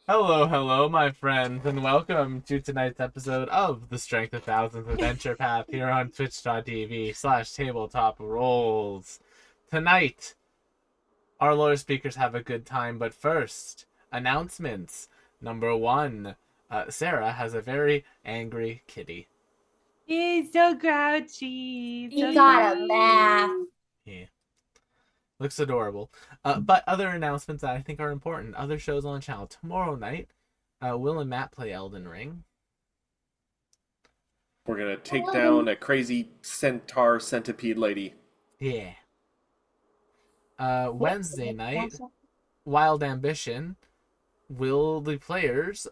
Hello, hello, my friends, and welcome to tonight's episode of the Strength of Thousands Adventure Path here on twitch.tv/tabletop rolls. Tonight, our lore speakers have a good time, but first, announcements. Number one, Sarah has a very angry kitty. He's so grouchy. You got a bath. Yeah. Looks adorable. But other announcements that I think are important. Other shows on the channel. Tomorrow night, Will and Matt play Elden Ring. We're gonna take down a crazy centaur centipede lady. Yeah. Wednesday night, Wild Ambition. Will the players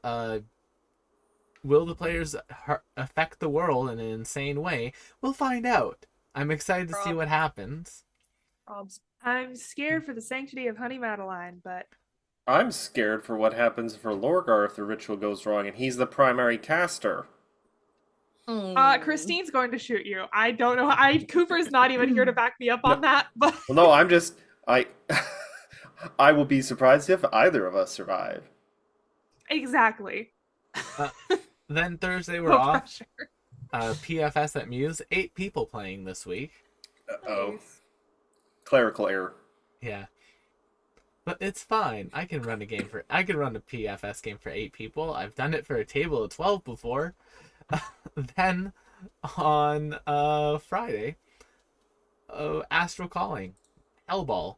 affect the world in an insane way? We'll find out. I'm excited to see what happens. I'm scared for the sanctity of Honey Madeline, but I'm scared for what happens for Lorgar if the ritual goes wrong and he's the primary caster. Christine's going to shoot you. I don't know. Cooper's not even here to back me up on that. But Well, no, I I will be surprised if either of us survive. exactly. Then Thursday we're No off. pressure. PFS at Muse. 8 people playing this week. Uh-oh. Nice. Clerical error. Yeah. But it's fine. I can run a PFS game for 8 people. I've done it for a table of 12 before. Then on Friday, Astral Calling, Hellball.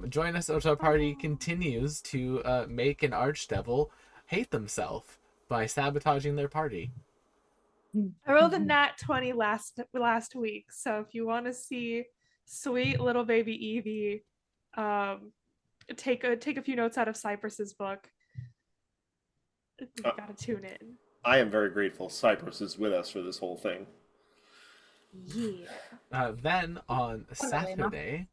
Join us as our party continues to make an archdevil hate themselves by sabotaging their party. I rolled a nat 20 last week, so if you want to see sweet little baby Evie, take a few notes out of Cypress's book. You gotta tune in. I am very grateful Cyprus is with us for this whole thing. Yeah. Then on Saturday,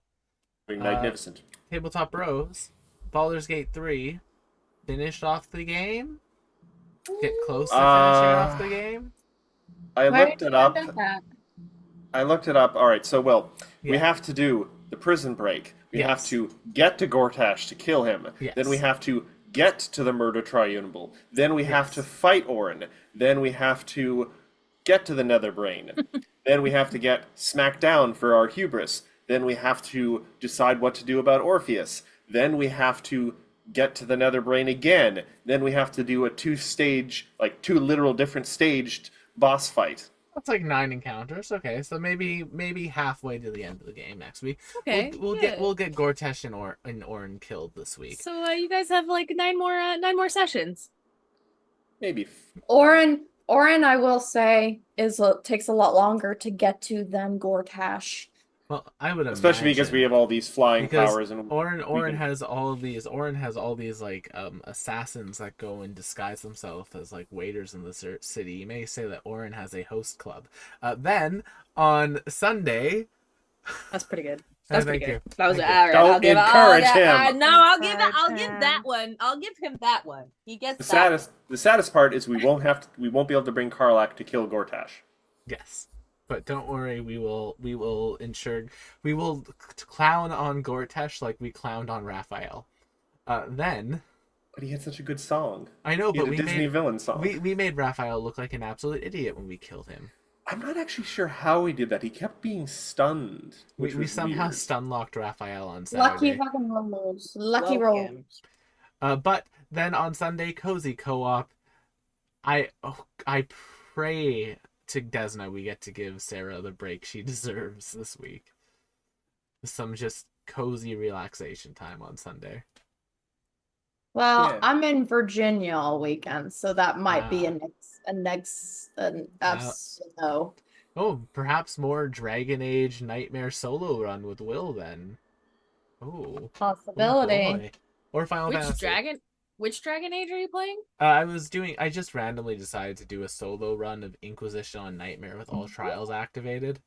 Being magnificent. Tabletop Bros, Baldur's Gate 3, finished off the game. Get close to finishing off the game. I looked it up. That? All right, so we Yeah. have to do the prison break. We Yes. have to get to Gortash to kill him. Yes. Then we have to get to the murder tribunal. Then we have to fight Orin. Then we have to get to the Netherbrain. Then we have to get smacked down for our hubris. Then we have to decide what to do about Orpheus. Then we have to get to the Netherbrain again. Then we have to do a two literal different staged boss fight. That's like 9 encounters. Okay, so maybe halfway to the end of the game next week. Okay, We'll get Gortesh and Orin killed this week. So you guys have like nine more sessions. Maybe. Orin, I will say, takes a lot longer to get to than Gortash. Well, I would imagine, Especially because we have all these flying because powers and Orin has all these like assassins that go and disguise themselves as like waiters in the city. You may say that Orin has a host club. Then on Sunday, That's pretty good. Thank That's pretty you. good. That was Thank all you. right. Don't I'll give encourage him. No, I'll give Encourage that him. one. I'll give him that one. He gets the that. saddest part is we won't be able to bring Karlak to kill Gortash. yes. But don't worry, we will clown on Gortesh like we clowned on Raphael. Then But he had such a good song. I know, He had but a Disney villain song. we made Raphael look like an absolute idiot when we killed him. I'm not actually sure how he did that. He kept being stunned. We Which was somehow weird. stun locked Raphael on Lucky Saturday. fucking rolls. Lucky Love roll. him. But then on Sunday, cozy co-op. I pray to Desna we get to give Sarah the break she deserves this week. Some just cozy relaxation time on Sunday. Well, Yeah. I'm in Virginia all weekend, so that might be Ah. an no. Oh, perhaps more Dragon Age Nightmare solo run with Will then. Oh, Possibility. boy. Or Final Fantasy. Which Dragon Age are you playing? I just randomly decided to do a solo run of Inquisition on Nightmare with all trials activated.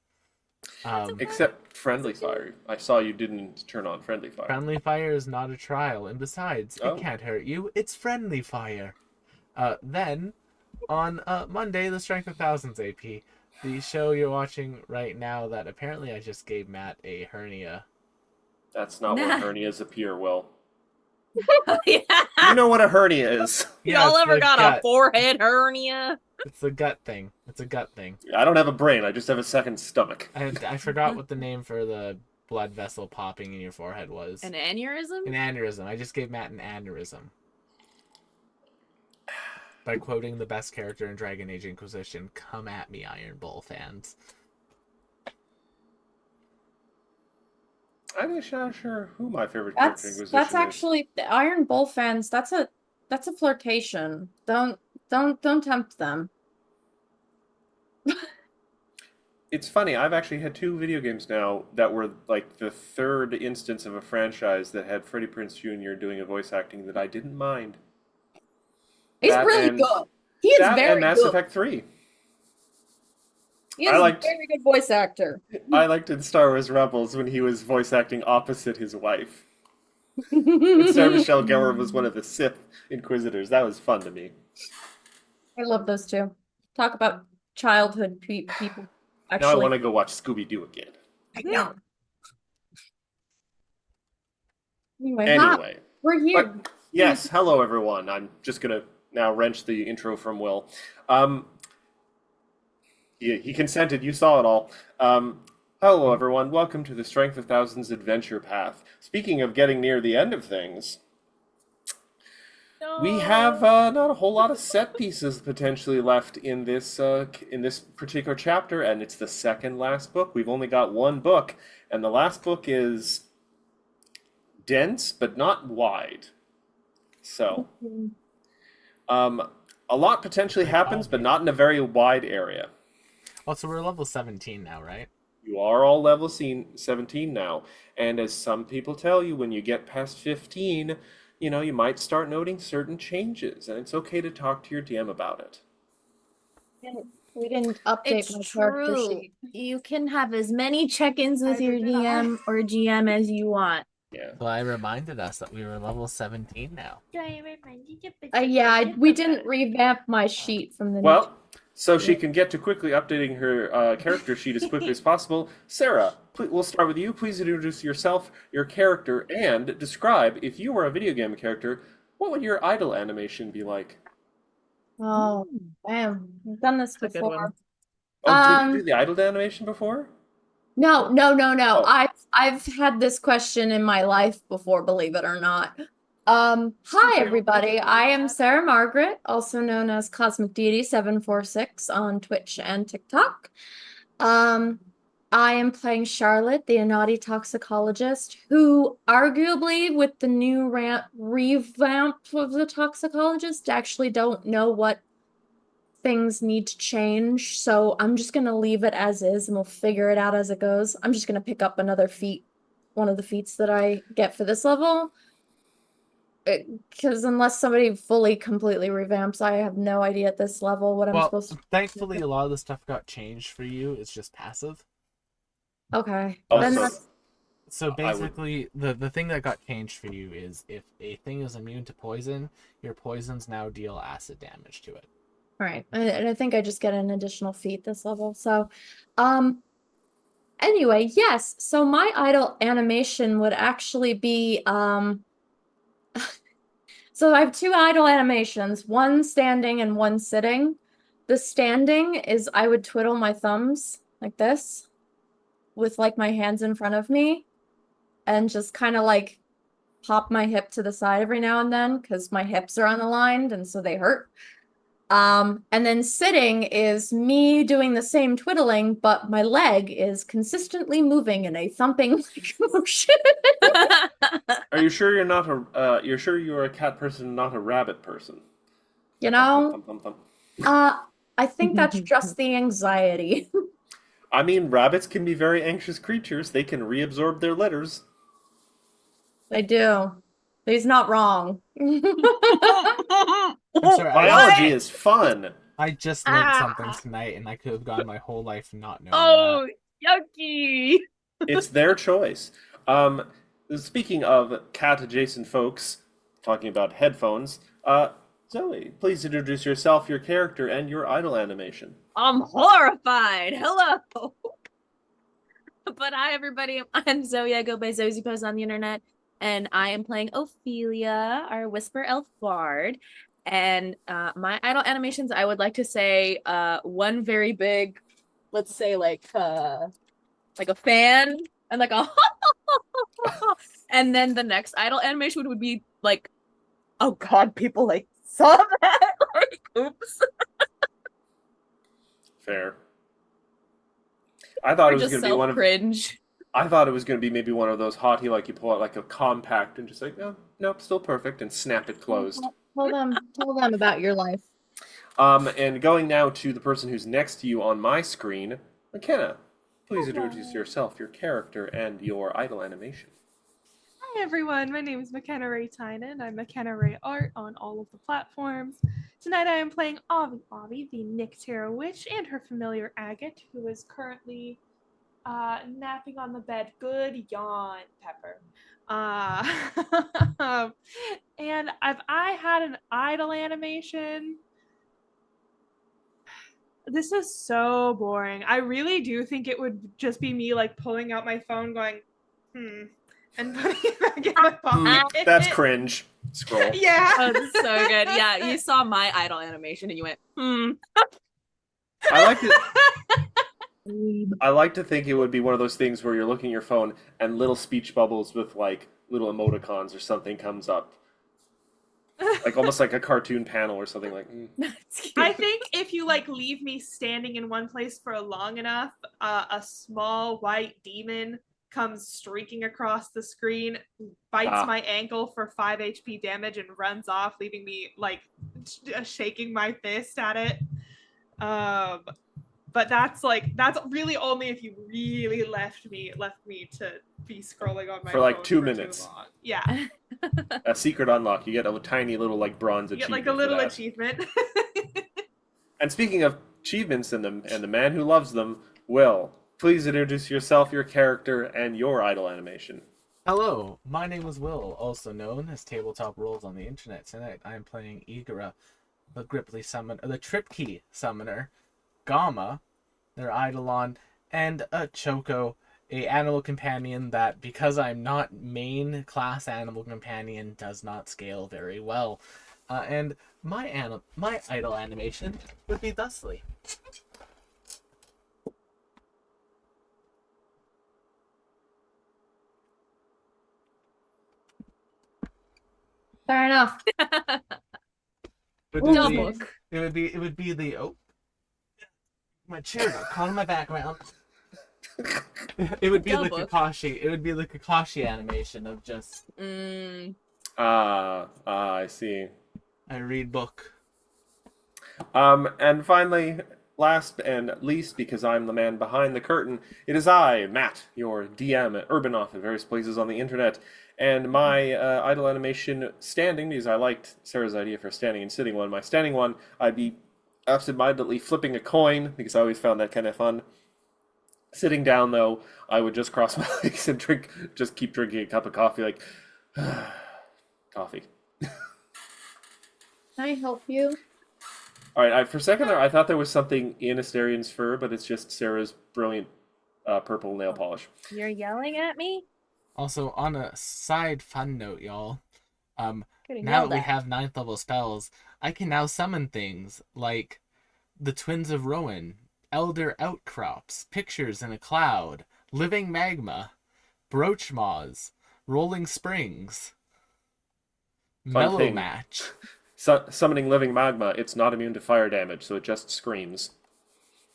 Except Friendly Fire. I saw you didn't turn on Friendly Fire. Friendly fire is not a trial, and besides, Oh. it can't hurt you. It's friendly fire. Then, on Monday, the Strength of Thousands AP, the show you're watching right now that apparently I just gave Matt a hernia. That's not Nah. where hernias appear, Will. Yeah. You know what a hernia is. Y'all it's ever the got gut. a forehead hernia? It's a gut thing. It's a gut thing. I don't have a brain. I just have a second stomach. I forgot what the name for the blood vessel popping in your forehead was. An aneurysm? An aneurysm. I just gave Matt an aneurysm. By quoting the best character in Dragon Age Inquisition, come at me, Iron Bull fans. I'm not sure who my favorite character in Inquisition That's is. actually the Iron Bull fans. That's a flirtation. Don't tempt them. It's funny, I've actually had 2 video games now that were like the third instance of a franchise that had Freddie Prinze Jr. doing a voice acting that I didn't mind. He's That really and- good. He is That very and Mass good. Effect 3. He is I liked- a very good voice actor. I liked in Star Wars Rebels when he was voice acting opposite his wife. And Sarah Michelle Gellar was one of the Sith Inquisitors. That was fun to me. I love those two. Talk about childhood people. Actually, Now I want to go watch Scooby-Doo again. I know. Anyway, we're here. But, yes, hello everyone. I'm just gonna now wrench the intro from Will. He consented. You saw it all. Hello everyone. Welcome to the Strength of Thousands adventure path. Speaking of getting near the end of things, we have not a whole lot of set pieces potentially left in this particular chapter, and it's the second last book. We've only got one book, and the last book is dense but not wide. So, a lot potentially happens, but not in a very wide area. Also, we're level 17 now, right? You are all level 17 now, and as some people tell you, when you get past 15, you know, you might start noting certain changes, and it's okay to talk to your DM about it. We didn't update my It's character true. sheet. You can have as many check-ins with your DM or GM as you want. Yeah. Well, I reminded us that we were level 17 now. Yeah, we didn't revamp my sheet from the. Well, so she can get to quickly updating her character sheet as quickly as possible. Sarah, we'll start with you. Please introduce yourself, your character, and describe, if you were a video game character, what would your idle animation be like? Oh, damn, we've done this That's a good before. one. Oh, did you do the idle animation before? No. Oh. I've had this question in my life before, believe it or not. Hi everybody. I am Sarah Margaret, also known as Cosmic Deity 746 on Twitch and TikTok. I am playing Charlotte, the naughty toxicologist, who arguably with the new revamp of the toxicologist actually don't know what things need to change. So I'm just gonna leave it as is and we'll figure it out as it goes. I'm just gonna pick up another feat, one of the feats that I get for this level. Because unless somebody fully, completely revamps, I have no idea at this level what I'm Well, supposed to. thankfully, a lot of the stuff got changed for you. It's just passive. Okay. Also, Then that's So I would- basically, the thing that got changed for you is if a thing is immune to poison, your poisons now deal acid damage to it. right. And I think I just get an additional feat this level. So, anyway, yes. So my idle animation would actually be, so I have 2 idle animations, one standing and one sitting. The standing is I would twiddle my thumbs like this with like my hands in front of me and just kind of like pop my hip to the side every now and then because my hips are unaligned and so they hurt. And then sitting is me doing the same twiddling, but my leg is consistently moving in a thumping motion. Are you sure you're not you're sure you're a cat person, not a rabbit person? You know, Thump, thump, thump, thump. I think that's just the anxiety. I mean, rabbits can be very anxious creatures. They can reabsorb their litters. I do. He's not wrong. I'm sorry, Biology is fun. I just learned Ah. something tonight, and I could have gone my whole life not knowing Oh, yucky! It's their choice. Speaking of cat-adjacent folks, talking about headphones, Zoe, please introduce yourself, your character, and your idle animation. I'm horrified. Hello. But hi, everybody. I'm Zoe. I go by Zozy Pose on the internet. and I am playing Ophelia, our Whisper Elf Bard. And my idle animations, I would like to say one very big, let's say like a fan and like a and then the next idle animation would be like, oh god, people like saw that. Like, oops. Fair. I thought Or it was just going to be one of. cringe. I thought it was going to be maybe one of those haughty, like you pull out like a compact and just like, no, nope, still perfect, and snap it closed. Tell them about your life. And going now to the person who's next to you on my screen, McKenna. Please introduce yourself, your character, and your idle animation. Hi everyone, my name is McKenna Ray Tynan. I'm McKenna Ray Art on all of the platforms. Tonight I am playing Avi, the Nyctera Witch, and her familiar Agate, who is currently napping on the bed. Good yawn, Pepper. And if I had an idle animation, this is so boring. I really do think it would just be me like pulling out my phone going, and putting it back in my pocket. That's cringe. Scroll. Yeah. Oh, this is so good. Yeah, you saw my idle animation and you went, I like to think it would be one of those things where you're looking at your phone and little speech bubbles with like little emoticons or something comes up. Like almost like a cartoon panel or something like. I think if you like leave me standing in one place for long enough, a small white demon comes streaking across the screen, bites my ankle for 5 HP damage, and runs off, leaving me like shaking my fist at it. But that's really only if you really left me to be scrolling on my For, like, phone 2 for too minutes. long. Yeah, A secret unlock. You get a tiny little like bronze you get achievement. like a for little that. achievement. And speaking of achievements and the man who loves them, Will, please introduce yourself, your character, and your idle animation. Hello, my name is Will, also known as Tabletop Rules on the Internet. Tonight I am playing Igara, the the Tripkey Summoner, Gamma, their Eidolon, and a Choco, a animal companion that, because I'm not main class animal companion, does not scale very well. And my idle animation would be thusly. Fair enough. It would be the my chair got caught in my background. It would be the Kakashi. It would be the Kakashi animation of just. I see. I read book. And finally, last and least, because I'm the man behind the curtain, it is I, Matt, your DM at Urbanoff at various places on the internet. And my idle animation standing, because I liked Sarah's idea for standing and sitting one. My standing one, I'd be absentmindedly flipping a coin, because I always found that kind of fun. Sitting down, though, I would just cross my legs and just keep drinking a cup of coffee, like, coffee. Can I help you? All right, for a second there, I thought there was something in Asterian's fur, but it's just Sarah's brilliant purple nail polish. You're yelling at me? Also, on a side fun note, y'all, Getting now yelled that we at. have 9th level spells, I can now summon things like the Twins of Rowan, Elder Outcrops, Pictures in a Cloud, Living Magma, Brooch Maws, Rolling Springs, Mellow thing. Match. Summoning living magma, it's not immune to fire damage, so it just screams.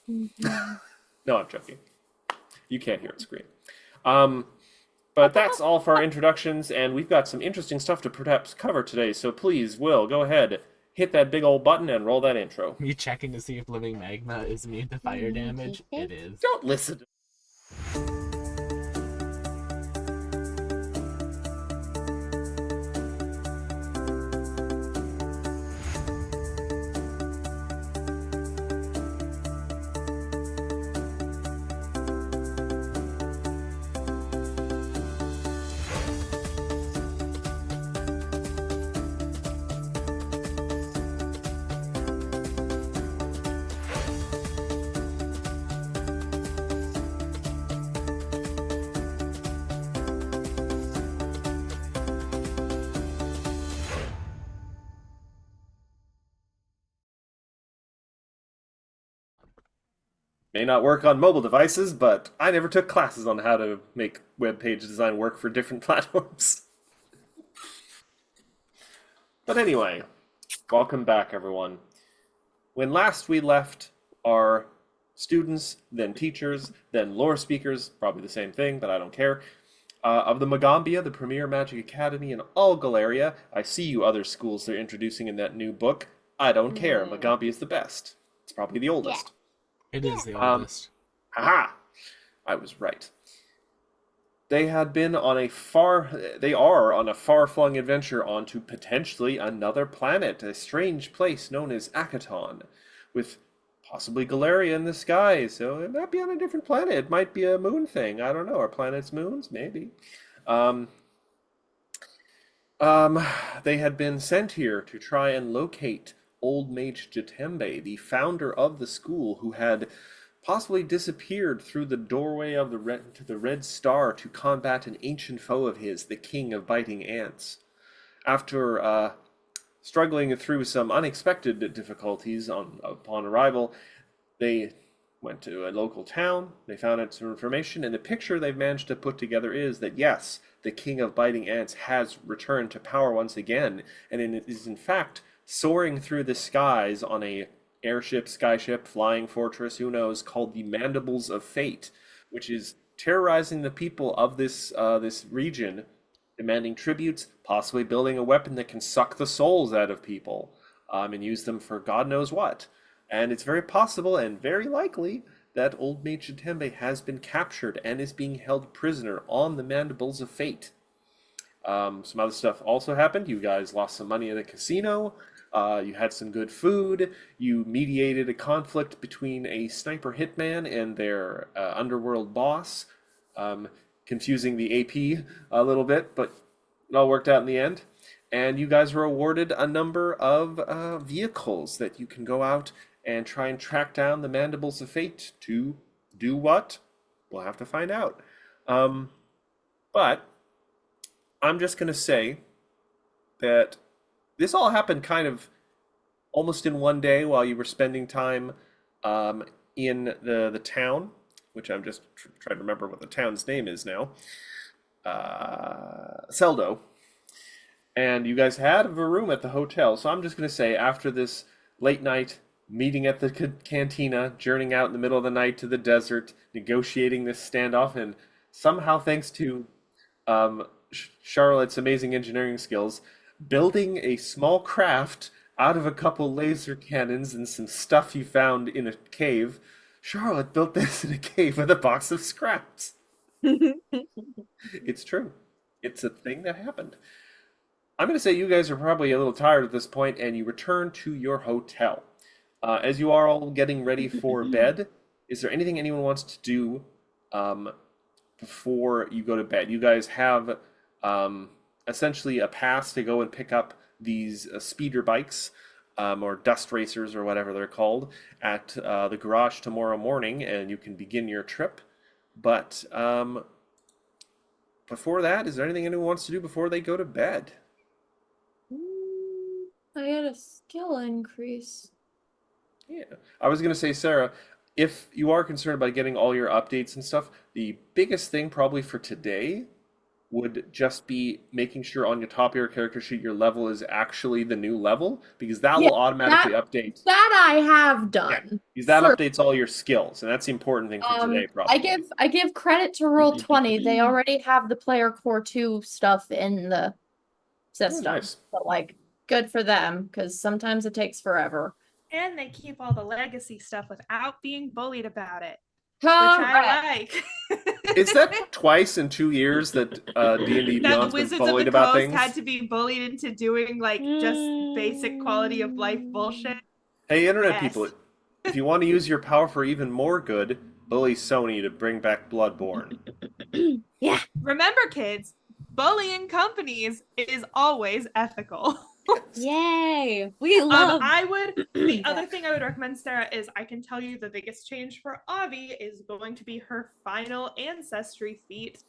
No, I'm joking. You can't hear it scream. But that's all for our introductions, and we've got some interesting stuff to perhaps cover today, so please, Will, go ahead, hit that big old button and roll that intro. Me checking to see if Living Magma is immune to fire damage. It is. Don't listen. May not work on mobile devices, but I never took classes on how to make web page design work for different platforms. But anyway, welcome back, everyone. When last we left our students, then teachers, then lore speakers, probably the same thing, but I don't care, of the Magambia, the premier magic academy in all Galeria. I see you other schools they're introducing in that new book. I don't care. Magambia is the best. It's probably the oldest. It is the Um, oldest. Haha! I was right. They are on a far-flung adventure onto potentially another planet, a strange place known as Akaton, with possibly Galeria in the sky, so it might be on a different planet. It might be a moon thing. I don't know. Are planets moons? Maybe. Um, they had been sent here to try and locate Old Mage Jatembe, the founder of the school, who had possibly disappeared through the doorway of the Red Star to combat an ancient foe of his, the King of Biting Ants. After struggling through some unexpected difficulties upon arrival, they went to a local town, they found out some information, and the picture they've managed to put together is that yes, the King of Biting Ants has returned to power once again, and it is in fact soaring through the skies on a airship, skyship, flying fortress, who knows, called the Mandibles of Fate, which is terrorizing the people of this region, demanding tributes, possibly building a weapon that can suck the souls out of people, and use them for God knows what. And it's very possible and very likely that Old Mage Jatembe has been captured and is being held prisoner on the Mandibles of Fate. Some other stuff also happened. You guys lost some money at a casino. You had some good food. You mediated a conflict between a sniper hitman and their underworld boss, confusing the AP a little bit, but it all worked out in the end. And you guys were awarded a number of vehicles that you can go out and try and track down the Mandibles of Fate to do what? We'll have to find out. But I'm just going to say that this all happened kind of almost in one day while you were spending time in the town, which I'm just trying to remember what the town's name is now. Seldo. And you guys had a room at the hotel. So I'm just going to say, after this late night meeting at the cantina, journeying out in the middle of the night to the desert, negotiating this standoff, and somehow, thanks to Charlotte's amazing engineering skills, building a small craft out of a couple laser cannons and some stuff you found in a cave. Charlotte built this in a cave with a box of scraps. It's true. It's a thing that happened. I'm going to say you guys are probably a little tired at this point, and you return to your hotel. As you are all getting ready for bed, is there anything anyone wants to do before you go to bed? You guys have essentially a pass to go and pick up these speeder bikes or dust racers or whatever they're called at the garage tomorrow morning, and you can begin your trip. But before that, is there anything anyone wants to do before they go to bed? I had a skill increase. Yeah, I was going to say, Sarah, if you are concerned about getting all your updates and stuff, the biggest thing probably for today would just be making sure on your top of your character sheet your level is actually the new level, because that Yeah, will automatically update. That I have done. Because that For- updates all your skills, and that's the important thing for today, probably. I give credit to Roll20. They already have the Player Core 2 stuff in the system. Nice. But like, good for them, because sometimes it takes forever. And they keep all the legacy stuff without being bullied about it, which Correct. I like. Is that twice in 2 years that D&D That Beyond's been Wizards of bullied the about Coast things? had to be bullied into doing like just basic quality of life bullshit. Hey, internet Yes. people, if you want to use your power for even more good, bully Sony to bring back Bloodborne. Remember, kids, bullying companies is always ethical. Yay! We love. The other thing I would recommend, Sarah, is I can tell you the biggest change for Avi is going to be her final ancestry feat,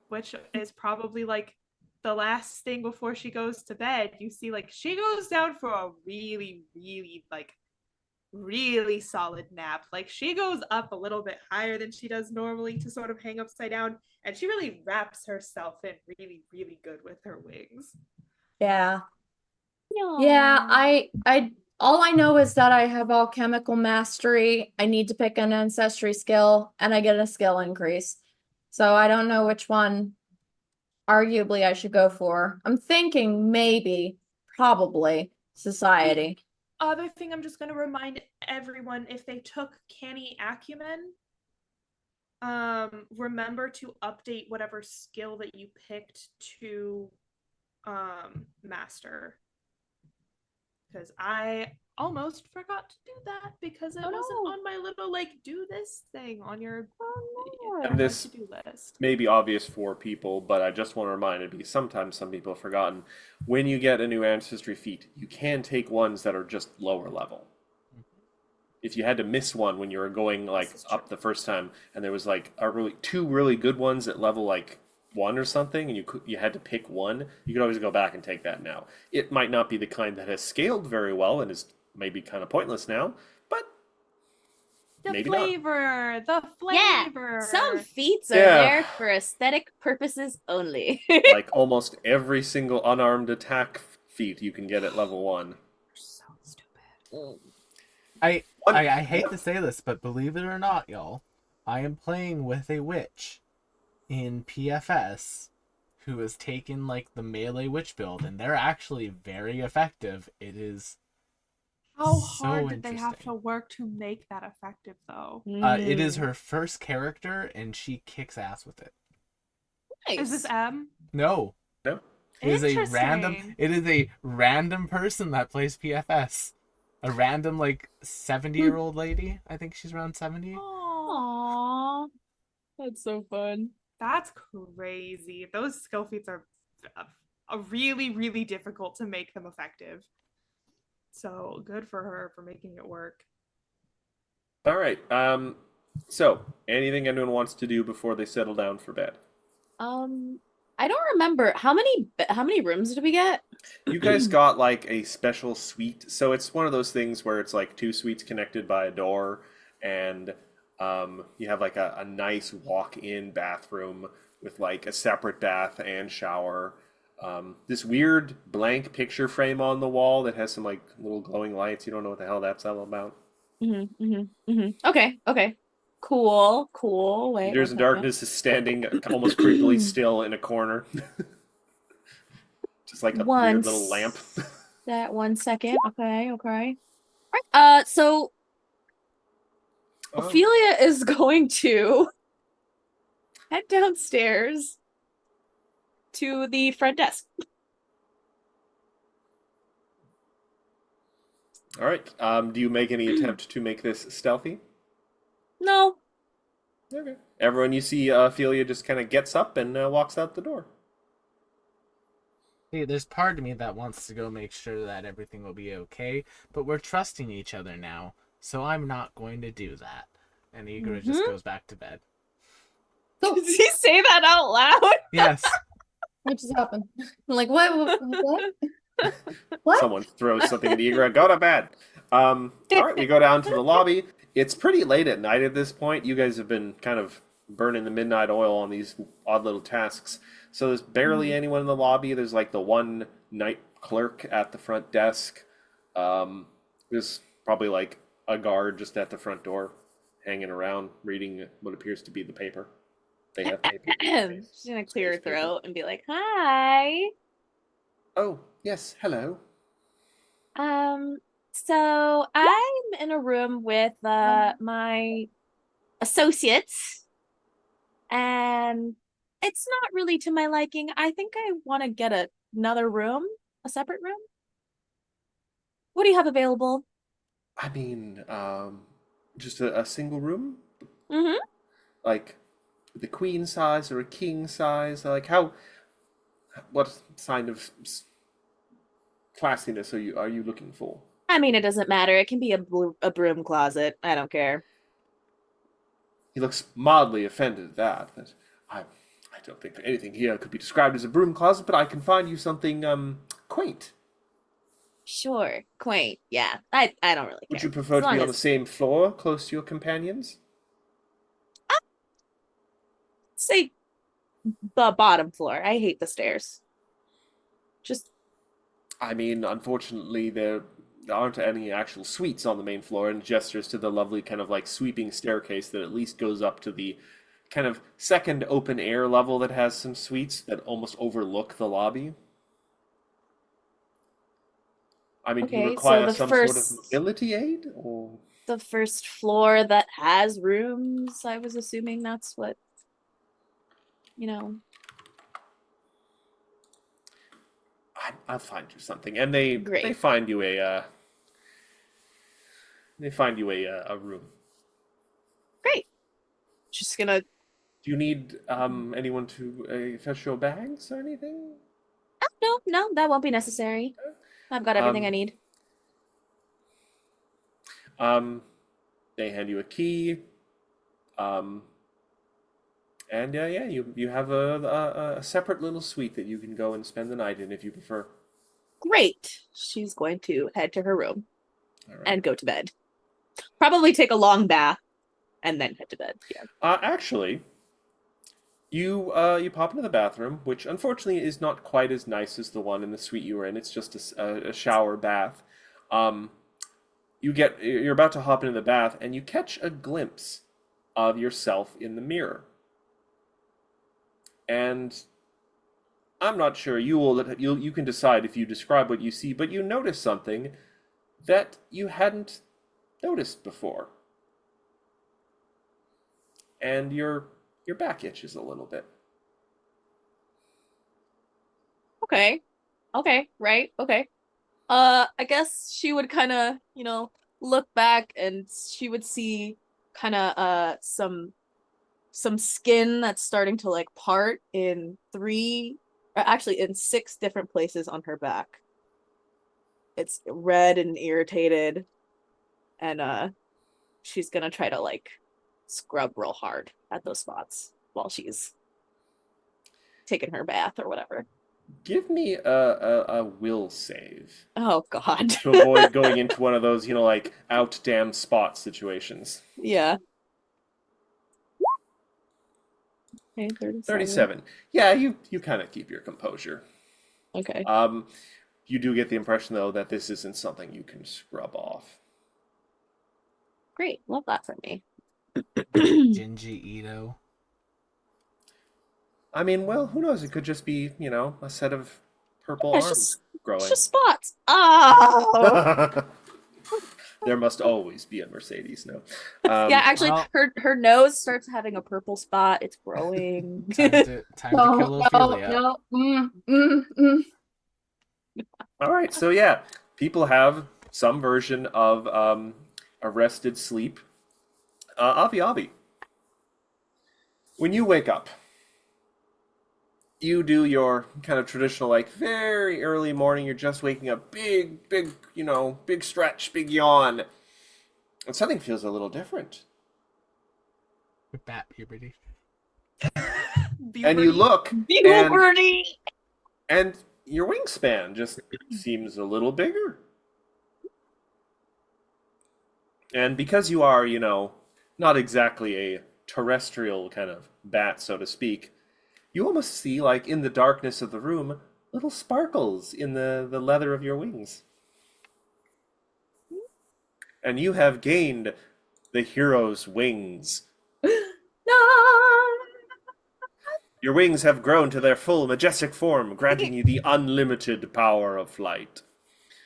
which is probably like the last thing before she goes to bed. You see, like, she goes down for a really, really like really solid nap. Like she goes up a little bit higher than she does normally to sort of hang upside down, and she really wraps herself in really, really good with her wings. Yeah. Yeah, I all I know is that I have alchemical mastery. I need to pick an ancestry skill and I get a skill increase. So I don't know which one arguably I should go for. I'm thinking maybe, probably society. Other thing I'm just going to remind everyone, if they took Canny Acumen, remember to update whatever skill that you picked to master, because I almost forgot to do that because it wasn't on my little like do this thing on your And this to-do list. may be obvious for people, but I just want to remind it because sometimes some people have forgotten. When you get a new ancestry feat, you can take ones that are just lower level. If you had to miss one when you were going like This is up true. the first time, and there was like two really good ones at level like 1 or something, and you had to pick one, you could always go back and take that now. It might not be the kind that has scaled very well and is maybe kind of pointless now, but The maybe not. flavor, the Yeah, flavor. some feats are Yeah. there for aesthetic purposes only. Like almost every single unarmed attack feat you can get at level 1. So stupid. I hate to say this, but believe it or not, y'all, I am playing with a witch in PFS who has taken like the melee witch build, and they're actually very effective. It is How so hard did they have interesting. to work to make that effective though? It is her first character, and she kicks ass with it. Nice. Is this M? No, No? it is a random. Interesting. It is a random person that plays PFS. A random like 70-year-old lady. I think she's around 70. Aw, Aww. That's so fun. that's crazy. Those skill feats are really, really difficult to make them effective. So good for her for making it work. All right. So anything anyone wants to do before they settle down for bed? I don't remember how many rooms did we get? You guys got like a special suite, so it's one of those things where it's like 2 suites connected by a door, and you have like a nice walk-in bathroom with like a separate bath and shower. This weird blank picture frame on the wall that has some like little glowing lights. You don't know what the hell that's all about. Okay. Cool. Wait. Years in Darkness is standing almost creepily still in a corner. Just like a weird little lamp. That 1 second. Okay. Right. So Ophelia is going to head downstairs to the front desk. All right. Do you make any attempt to make this stealthy? No. Okay. Everyone you see, Ophelia just kind of gets up and walks out the door. See, there's part of me that wants to go make sure that everything will be okay, but we're trusting each other now, so I'm not going to do that. And Igor just goes back to bed. Did he say that out loud? Yes. What just happened? I'm like, what? What? Someone throws something at Igor. Go to bed. All right, we go down to the lobby. It's pretty late at night at this point. You guys have been kind of burning the midnight oil on these odd little tasks. So there's barely anyone in the lobby. There's like the one night clerk at the front desk. There's probably like a guard just at the front door, hanging around, reading what appears to be the paper. They have paper. She's gonna clear her throat and be like, "Hi." Oh, yes, hello. So I'm in a room with my associates, and it's not really to my liking. I think I want to get another room, a separate room. What do you have available? I mean, just a single room? Mm-hmm. Like the queen size or a king size? Like what kind of classiness are you looking for? I mean, it doesn't matter. It can be a broom closet. I don't care. He looks mildly offended at that. But I don't think that anything here could be described as a broom closet, but I can find you something quaint. Sure, quaint. Yeah, I don't really care. Would you prefer As to be long on the as- same floor, close to your companions? say the bottom floor. I hate the stairs. Just I mean, unfortunately, there aren't any actual suites on the main floor, and gestures to the lovely kind of like sweeping staircase that at least goes up to the kind of second open air level that has some suites that almost overlook the lobby. I mean, do you okay. So require the some sort of first mobility aid, or the first floor that has rooms. I was assuming that's what you know. I'll find you something? And they Great. find you a room. Great. Just gonna. Do you need anyone to fetch your bags or anything? Oh, no, that won't be necessary. I've got everything I need. They hand you a key. And yeah, you have a separate little suite that you can go and spend the night in if you prefer. Great. She's going to head to her room All right. and go to bed. Probably take a long bath and then head to bed. Yeah. Actually, you pop into the bathroom, which unfortunately is not quite as nice as the one in the suite you were in. It's just a shower bath. You're about to hop into the bath, and you catch a glimpse of yourself in the mirror. And I'm not sure. You can decide if you describe what you see, but you notice something that you hadn't noticed before, and your back itches a little bit. Okay. Okay. Right. Okay. I guess she would kind of, look back and she would see kind of some skin that's starting to like part in in 6 different places on her back. It's red and irritated, and she's gonna try to like scrub real hard at those spots while she's taking her bath or whatever. Give me a will save Oh God. to avoid going into one of those, like out damn spot situations. Yeah. Okay, 37. Yeah, you kind of keep your composure. Okay. You do get the impression though that this isn't something you can scrub off. Great. Love that for me. Gingy Ito. I mean, well, who knows? It could just be, a set of purple Yeah, arms growing. It's just spots. Oh. There must always be a Mercedes, no. Yeah, actually, well- her nose starts having a purple spot. It's growing. Time to kill Ophelia. No. All right, so yeah, people have some version of arrested sleep. Avi, when you wake up, you do your kind of traditional, like, very early morning, you're just waking up, big, big stretch, big yawn, and something feels a little different. Bat puberty. And you look, Puberty. and your wingspan just seems a little bigger. And because you are, not exactly a terrestrial kind of bat, so to speak, you almost see, like, in the darkness of the room, little sparkles in the leather of your wings. And you have gained the hero's wings. Your wings have grown to their full majestic form, granting you the unlimited power of flight.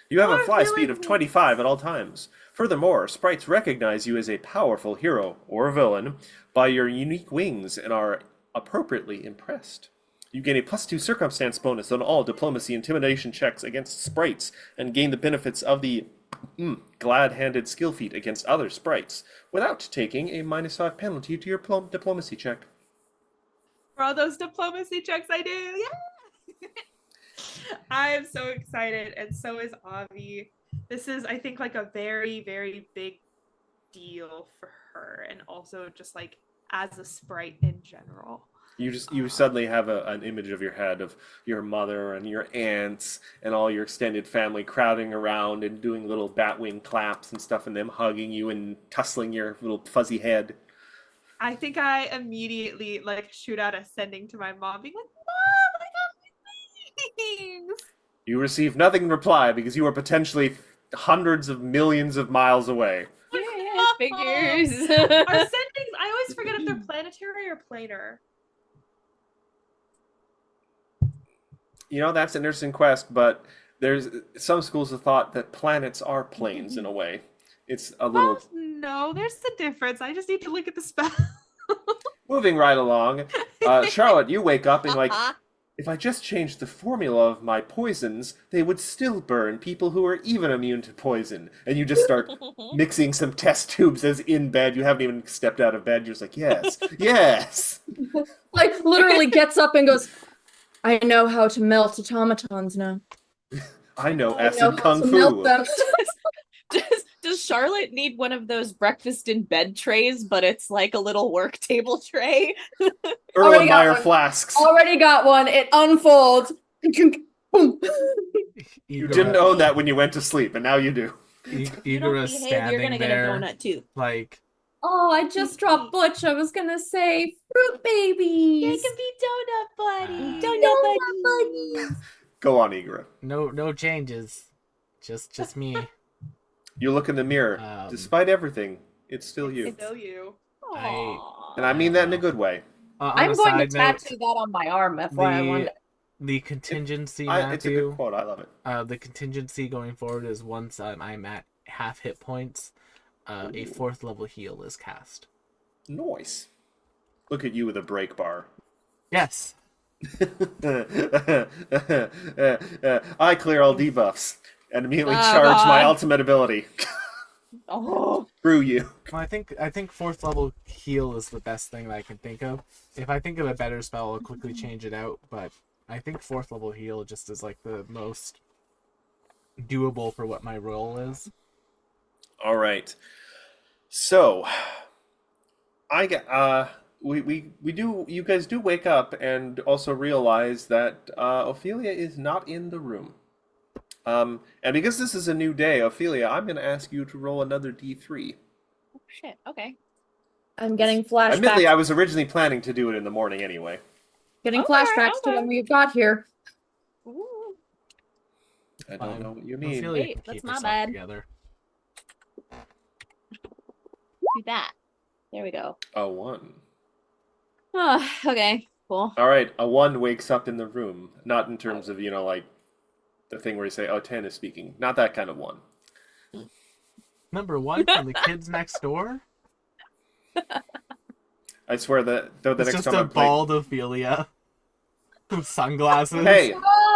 You have a fly speed of 25 at all times. Furthermore, sprites recognize you as a powerful hero or villain by your unique wings and are appropriately impressed. You gain a +2 circumstance bonus on all diplomacy intimidation checks against sprites and gain the benefits of the glad-handed skill feat against other sprites without taking a -5 penalty to your diplomacy check. For all those diplomacy checks I do, yeah. I am so excited, and so is Avi. This is, I think, like a very, very big deal for her, and also just like as a sprite in general. You suddenly have an image of your head of your mother and your aunts and all your extended family crowding around and doing little batwing claps and stuff, and them hugging you and tussling your little fuzzy head. I think I immediately like shoot out a sending to my mom, being like, "Mom, I got my things." You receive nothing in reply because you are potentially hundreds of millions of miles away. Yeah, figures. Our sendings, I always forget if they're planetary or planar. That's an interesting quest, but there's some schools have thought that planets are planes in a way. It's a little Well, no, there's the difference. I just need to look at the spell. moving right along. Charlotte, you wake up and like, if I just changed the formula of my poisons, they would still burn people who are even immune to poison. And you just start mixing some test tubes as in bed. You haven't even stepped out of bed. You're just like, yes, yes. Like literally gets up and goes, I know how to melt automatons now. I know I know acid how kung to melt fu. them. Does Charlotte need one of those breakfast in bed trays, but it's like a little work table tray? Already got Erlenmeyer one. flasks. Already got one. It unfolds. Boom. You didn't own that when you went to sleep, and now you do. You don't Igor's behave, standing you're gonna get a there, donut too. like, Oh, I just dropped Butch. I was gonna say fruit babies. be donut buddy. Donut buddies. Go on, Igor. no changes. Just me. You look in the mirror. Despite everything, it's still you. Still you. Aw. And I mean that in a good way. On I'm a going to side note, tattoo that on my arm, FYI. One day. the contingency, It's a good Matthew. quote. I love it. The contingency going forward is once I'm at half hit points, a 4th level heal is cast. Nice. Look at you with a break bar. Yes. I clear all debuffs and immediately Oh, charge my God. ultimate ability. Oh. Screw you. Well, I think 4th level heal is the best thing that I can think of. If I think of a better spell, I'll quickly change it out. But I think 4th level heal just is like the most doable for what my role is. All right. So, I get we do. You guys do wake up and also realize that Ophelia is not in the room. And because this is a new day, Ophelia, I'm going to ask you to roll another D3. Oh, shit. Okay. I'm getting flashbacks. Admittedly, I was originally planning to do it in the morning anyway. Getting Okay, flashbacks to okay. when we got here. Ooh. I don't know what you mean. Ophelia Wait, can that's keep my herself bad. together. Do that. There we go. A 1. Oh, okay. Cool. All right, a 1 wakes up in the room. Not in terms of, like, the thing where you say, oh, 10 is speaking. Not that kind of 1. Number 1 from the kids next door. I swear that the It's next just time a I play... bald Ophelia with sunglasses. Hey,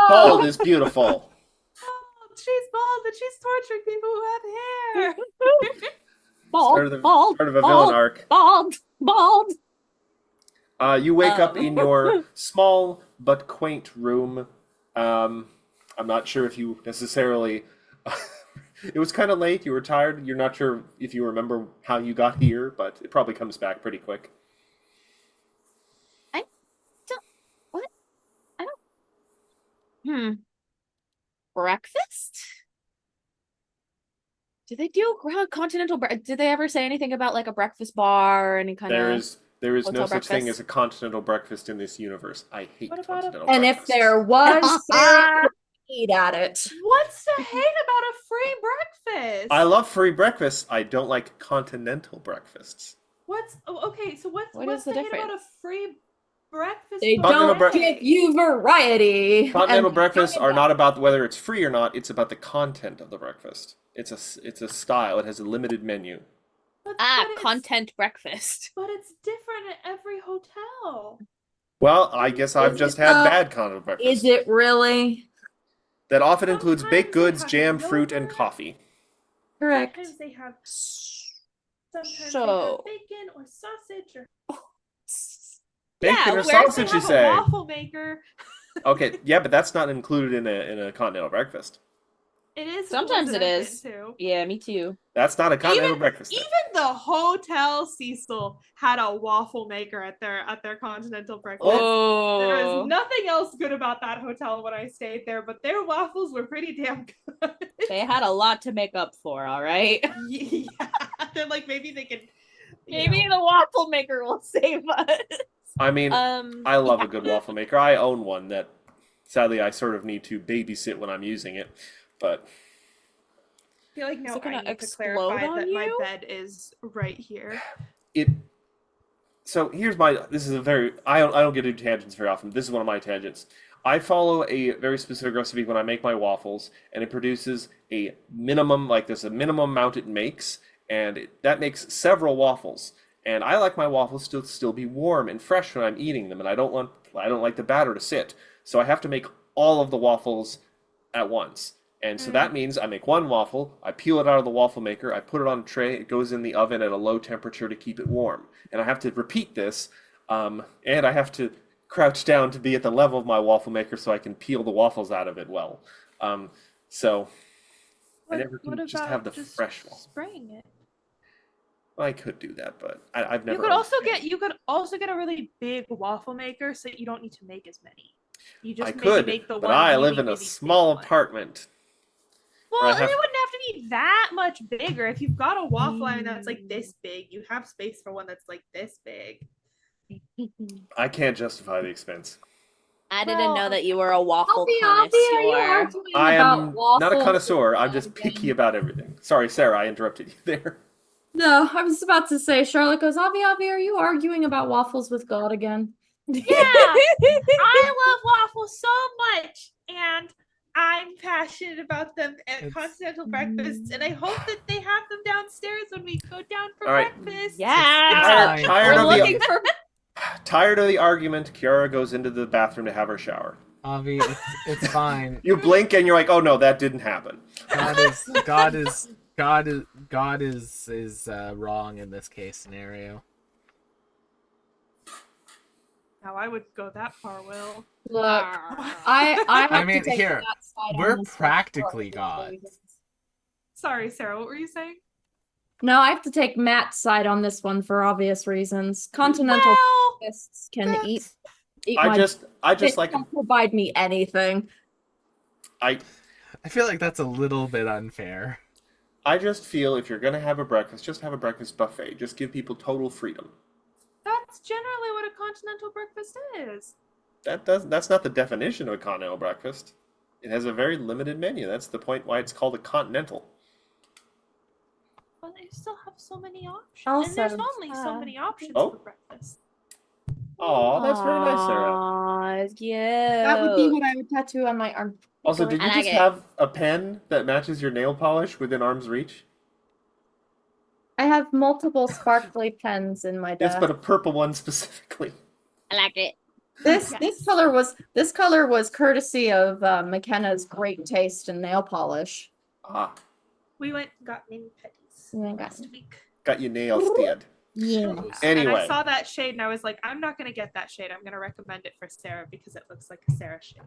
bald is beautiful. Oh, she's bald and she's torturing people who have hair. Bald. Part of a villain arc. Bald. You wake up in your small but quaint room. I'm not sure if you necessarily... It was kind of late. You were tired. You're not sure if you remember how you got here, but it probably comes back pretty quick. Breakfast? Do they do continental? Did they ever say anything about like a breakfast bar or any kind There of? is no hotel such thing breakfast? as a continental breakfast in this universe. I hate What about a- continental And if breakfasts. there was, Sarah, eat at it. What's to hate about a free breakfast? I love free breakfasts. I don't like continental breakfasts. Okay? So what's What what's is the to hate about a difference? free breakfast? They Continental don't bre- give you variety. Continental And- breakfasts are not about whether it's free or not. It's about the content of the breakfast. It's a style. It has a limited menu. But it's- Content breakfast. But it's different at every hotel. Well, I guess I've Is just it, had though? bad continental breakfast. Is it really? That often includes Sometimes baked they goods, have jam, fruit, and yogurt. coffee. Correct. Sometimes they have. Sometimes they So- have bacon or sausage or. Bacon Yeah, or where They sausage, you have say? a waffle maker. Okay, yeah, but that's not included in a continental breakfast. It is. Sometimes Blizzard it I've is. been to. Yeah, me too. That's not a continental Even, breakfast. then. even the Hotel Cecil had a waffle maker at their continental breakfast. Oh, There was nothing else good about that hotel when I stayed there, but their waffles were pretty damn good. they had a lot to make up for. All right. Yeah, they're like maybe they can. Maybe the waffle maker will save us. I mean, I love a good waffle maker. I own one that, sadly, I sort of need to babysit when I'm using it. But I feel like Is no, it gonna I need to explode clarify on that my you? bed is right here. it. So here's my. This is a very. I don't get into tangents very often. This is one of my tangents. I follow a very specific recipe when I make my waffles, and it produces a minimum, like there's a minimum amount it makes, and that makes several waffles. And I like my waffles to still be warm and fresh when I'm eating them, and I don't like the batter to sit. So I have to make all of the waffles at once. And so that means I make one waffle, I peel it out of the waffle maker, I put it on a tray, it goes in the oven at a low temperature to keep it warm. And I have to repeat this, and I have to crouch down to be at the level of my waffle maker so I can peel the waffles out of it well. So I never can just have the fresh waffle. Spraying it. I could do that, but I've never. You could also get a really big waffle maker so you don't need to make as many. You just I maybe could, make the but one I really, live in a really big small one. apartment. Well, I and have- it wouldn't have to be that much bigger. If you've got a waffle iron that's like this big, you have space for one that's like this big. I can't justify the expense. I didn't Well, know that you were a waffle Alfie, are you connoisseur. arguing I about am not a waffles connoisseur. I'm with just God picky again? about everything. Sorry, Sarah, I interrupted you there. No, I was about to say, Charlotte goes, Avi, are you arguing about waffles with God again? Yeah, I love waffles so much, and I'm passionate about them at It's- continental breakfasts, and I hope that they have them downstairs when we go down for All right. breakfast. Yeah. Tired We're of looking the for tired of the argument. Kiara goes into the bathroom to have her shower. Avi, it's fine. You blink and you're like, "Oh no, that didn't happen." God is wrong in this case scenario. Now I would go that far, Will. Look, I have mean, to take here, that side on we're this one for practically obvious gods. reasons. Sorry, Sarah, what were you saying? No, I have to take Matt's side on this one for obvious reasons. Continental Well, breakfasts can eat I my just it like can't provide me anything. I I feel like that's a little bit unfair. I just feel if you're gonna have a breakfast, just have a breakfast buffet. Just give people total freedom. that's generally what a continental breakfast is. That's not the definition of a continental breakfast. It has a very limited menu. That's the point why it's called a continental. But they still have so many options. And there's Also, only so many options Oh. for breakfast. Oh, that's very nice, Sarah. Aw, yeah. That would be what I would tattoo on my arm. Also, did you I like just it. have a pen that matches your nail polish within arm's reach? I have multiple sparkly pens in my Yes, desk. but a purple one specifically. I like it. This Yes. this color was courtesy of McKenna's great taste in nail polish. Ah, We went and got mini petties Oh my God. last week. got your nails did. Yeah. And Anyway. I saw that shade and I was like, I'm not gonna get that shade. I'm gonna recommend it for Sarah because it looks like a Sarah shade.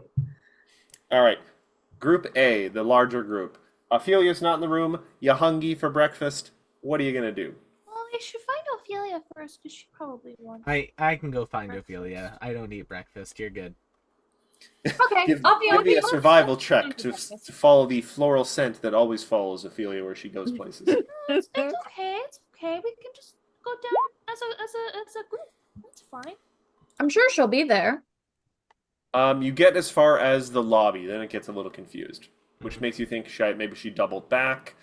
All right. Group A, the larger group. Ophelia's not in the room. You hungry for breakfast? What are you gonna do? Well, we should find Ophelia first because she probably won. I can go find Ophelia. I don't eat breakfast. You're good. Okay, Give Ophelia, me a let's- survival let's check find to breakfast. to follow the floral scent that always follows Ophelia where she goes places. It's okay. It's okay. We can just go down as a group. That's fine. I'm sure she'll be there. You get as far as the lobby, then it gets a little confused, which makes you think maybe she doubled back.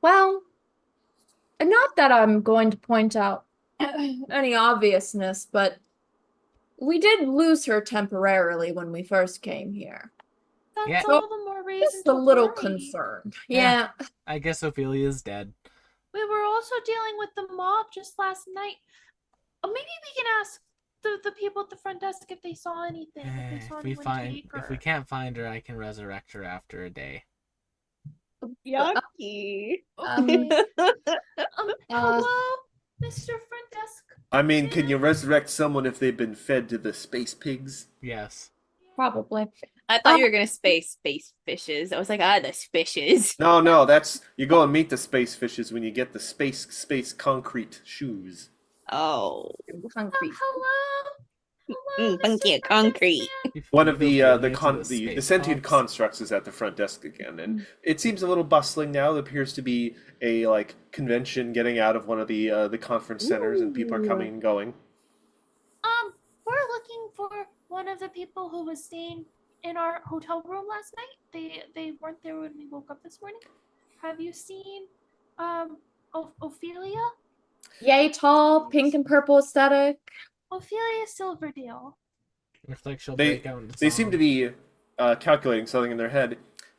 Well, not that I'm going to point out any obviousness, but we did lose her temporarily when we first came here. That's Yeah. all the more reason. Just a to little worry. concerned. Yeah. Yeah. I guess Ophelia's dead. We were also dealing with the mob just last night. Maybe we can ask the people at the front desk if they saw anything. If they saw anyone take her. If we can't find her, I can resurrect her after a day. Yucky. Um, Hello, Mr. Front Desk. I mean, can you resurrect someone if they've been fed to the space pigs? Yes. Probably. I thought you were gonna space fishes. I was like, the fishes. No, that's you go and meet the space fishes when you get the space concrete shoes. Oh, Concrete. Hello, funky Mr. concrete. One of the Ophelia sentient Pops. constructs is at the front desk again, and it seems a little bustling now. There appears to be a convention getting out of one of the conference centers, and people are coming and going. We're looking for one of the people who was staying in our hotel room last night. They weren't there when we woke up this morning. Have you seen Ophelia? Yay tall, pink and purple aesthetic. Ophelia Silverdale. Looks like she'll They break out in they seem song. to be calculating something in their head.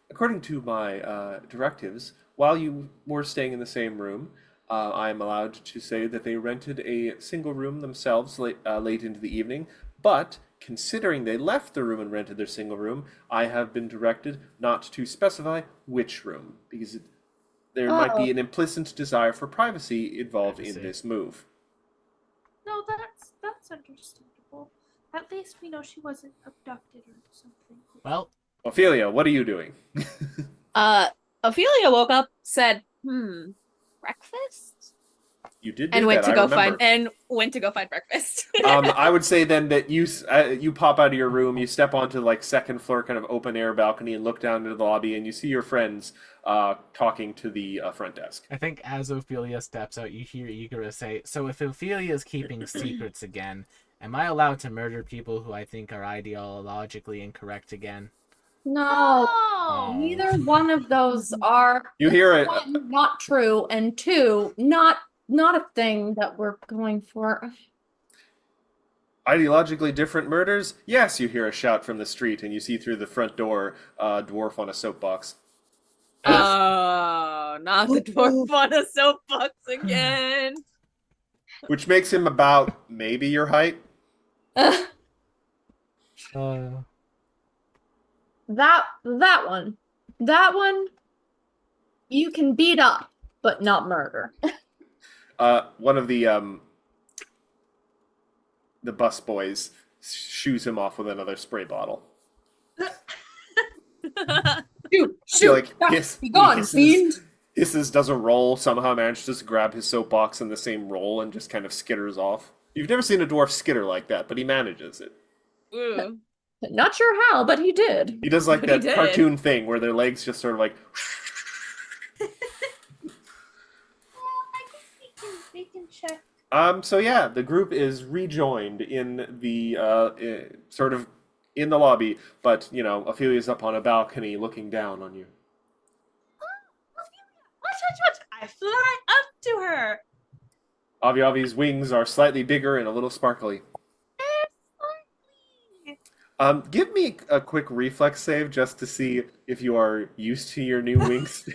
According to my directives, while you were staying in the same room, I am allowed to say that they rented a single room themselves late into the evening. But considering they left the room and rented their single room, I have been directed not to specify which room because there might be an implicit desire for privacy involved in Privacy. this move. No, that's understandable. At least we know she wasn't abducted or something. Well, Ophelia, what are you doing? Ophelia woke up, said, breakfast? You did do And went that, to I go remember. find breakfast. I would say then that you pop out of your room, you step onto second floor kind of open air balcony and look down into the lobby, and you see your friends talking to the front desk. I think as Ophelia steps out, you hear Igora say, "So if Ophelia is keeping secrets again, am I allowed to murder people who I think are ideologically incorrect again?" No, Oh, neither one of those are You hear it. one, not true, and two, not a thing that we're going for. Ideologically different murders? Yes, you hear a shout from the street, and you see through the front door a dwarf on a soapbox. Oh, not the dwarf on a soapbox again. Which makes him about maybe your height. That one, you can beat up, but not murder. One of the bus boys shoos him off with another spray bottle. Shoot, He, be gone, fiend. hisses, does a roll, somehow manages to grab his soapbox in the same roll and just kind of skitters off. You've never seen a dwarf skitter like that, but he manages it. Ooh. Not sure how, but he did. He does like But he that did. cartoon thing where their legs just sort of well, I guess we can check. So yeah, the group is rejoined in the sort of in the lobby, but Ophelia's up on a balcony looking down on you. Watch! I fly up to her. Avi Avi's wings are slightly bigger and a little sparkly. Give me a quick reflex save just to see if you are used to your new wings.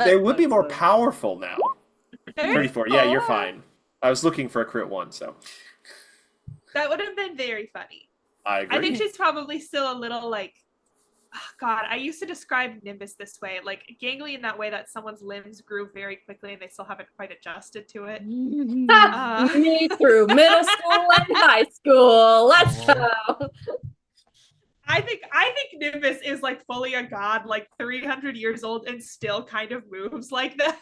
They would be more powerful now. 34. Yeah, you're fine. I was looking for a crit 1, so That would have been very funny. I agree. I think she's probably still a little God, I used to describe Nimbus this way, gangly in that way that someone's limbs grew very quickly and they still haven't quite adjusted to it. Me through middle school and high school. Let's go. I think Nimbus is fully a god, 300 years old and still kind of moves like that.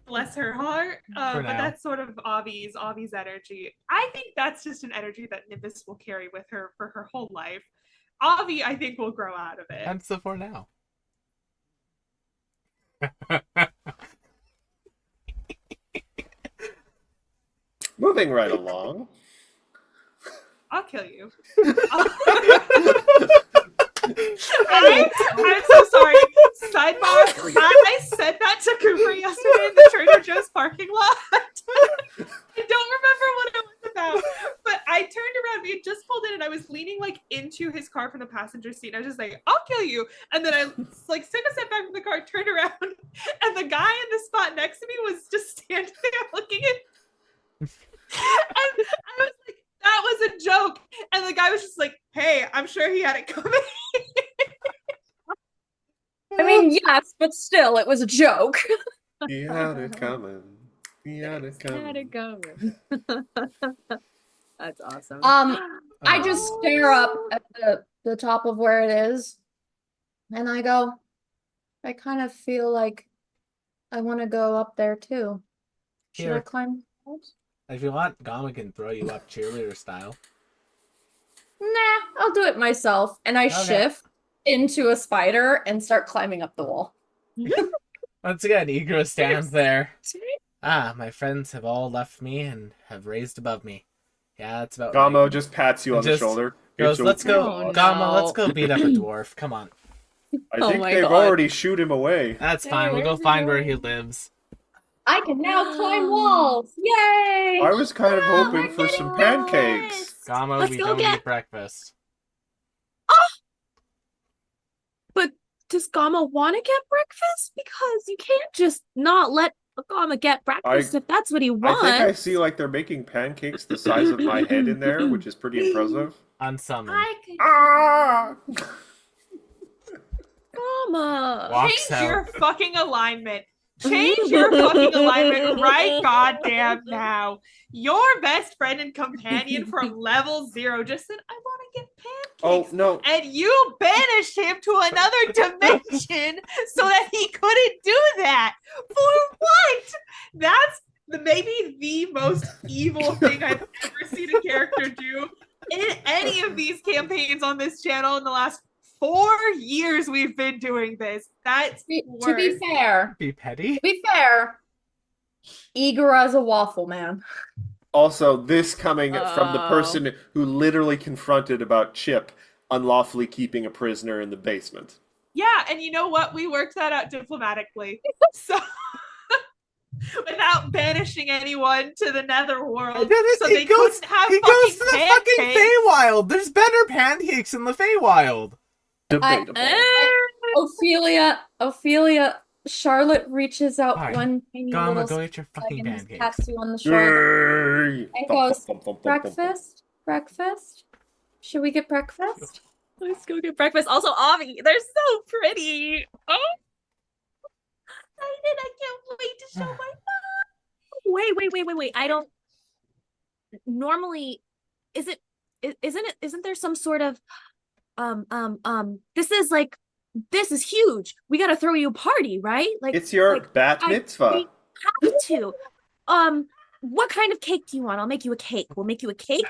Bless her heart. But now. that's sort of Avi's energy. I think that's just an energy that Nimbus will carry with her for her whole life. Avi, I think, will grow out of it. And so for now. Moving right along. I'll kill you. I'm so sorry. Sidebar, I said that to Cooper yesterday in the Trader Joe's parking lot. I don't remember what it was about, but I turned around, we had just pulled in, and I was leaning into his car from the passenger seat. I was just like, I'll kill you. And then I took a step back from the car, turned around, and the guy in the spot next to me was just standing there looking at and I was like, that was a joke. And the guy was just like, hey, I'm sure he had it coming. I mean, yes, but still, it was a joke. He had it coming. He had it coming. That's awesome. I just stare up at the top of where it is, and I go, I kind of feel like I want to go up there too. Should I Here. climb? the walls? If you want, Gama can throw you up cheerleader style. Nah, I'll do it myself. And I Okay. shift into a spider and start climbing up the wall. Once again, Igro stands there. Ah, my friends have all left me and have raised above me. Yeah, that's about Gamo right. just pats you on the Just shoulder. Goes, It's let's go, Oh, Gama, no. let's go beat up a dwarf. Come on. I Oh think my they've God. already shoot him away. That's fine. We'll go find where he lives. I can now climb walls. Yay! I was kind of Wow, hoping we're for some getting pancakes. this. Gama, Let's we go don't get- eat breakfast. But does Gama want to get breakfast? Because you can't just not let Gama get breakfast if that's what he I wants. think I see like they're making pancakes the size of my head in there, which is pretty impressive. Unsummoned. I could. Ah! Gama. Walks Change your out. fucking alignment. Change your fucking alignment right goddamn now. Your best friend and companion from level 0 just said, I want to get Oh pancakes. no! And you banished him to another dimension so that he couldn't do that. For what? That's maybe the most evil thing I've ever seen a character do in any of these campaigns on this channel in the last 4 years we've been doing this. That's To be worse. fair, Be petty. Igara's a waffle man. Also, this coming from the Oh. person who literally confronted about Chip unlawfully keeping a prisoner in the basement. Yeah, and you know what? We worked that out diplomatically. So without banishing anyone to the netherworld, so they couldn't have he fucking goes to the fucking pancakes. Feywild. There's better pancakes in the Feywild. Debatable. Ophelia, Charlotte reaches out Alright, one tiny Gama, little go eat your leg fucking and just pancakes. pats you on the shoulder. Yay! And goes, Breakfast? Breakfast? Should we get breakfast? Let's go get breakfast. Also, Avi, they're so pretty. Oh, I can't wait to show my wait. I don't normally isn't there some sort of this is huge. We gotta throw you a party, right? Like It's your like, bat I- mitzvah. have to. What kind of cake do you want? I'll make you a cake. We'll make you a cake.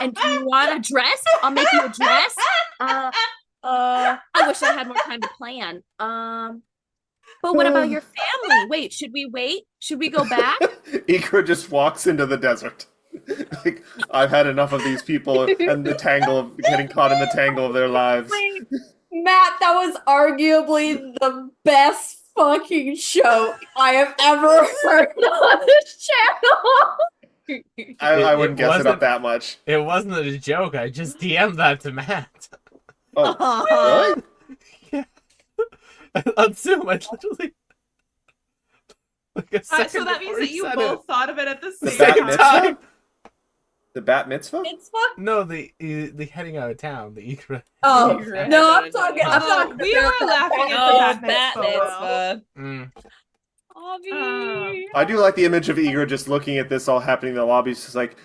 And do you want a dress? I'll make you a dress. I wish I had more time to plan. But what about your family? Wait, should we wait? Should we go back? Ikra just walks into the desert. Like, I've had enough of these people and the tangle of getting caught in the tangle of their lives. Matt, that was arguably the best fucking joke I have ever heard on this channel. I It wouldn't guess it wasn't- up that much. It wasn't a joke. I just DM'd that to Matt. Oh, really? On Zoom, I literally. Like a second So that means before that he you said both it. thought of it at the The same bat time. mitzvah? The bat mitzvah? It's fuck. No, the heading out of town, the Ikra. Oh You're no, right. I'm talking. I'm Oh, talking. we about were that laughing back- at the bat mitzvah. Mm. Avi. I do like the image of Igor just looking at this all happening in the lobby. It's just like,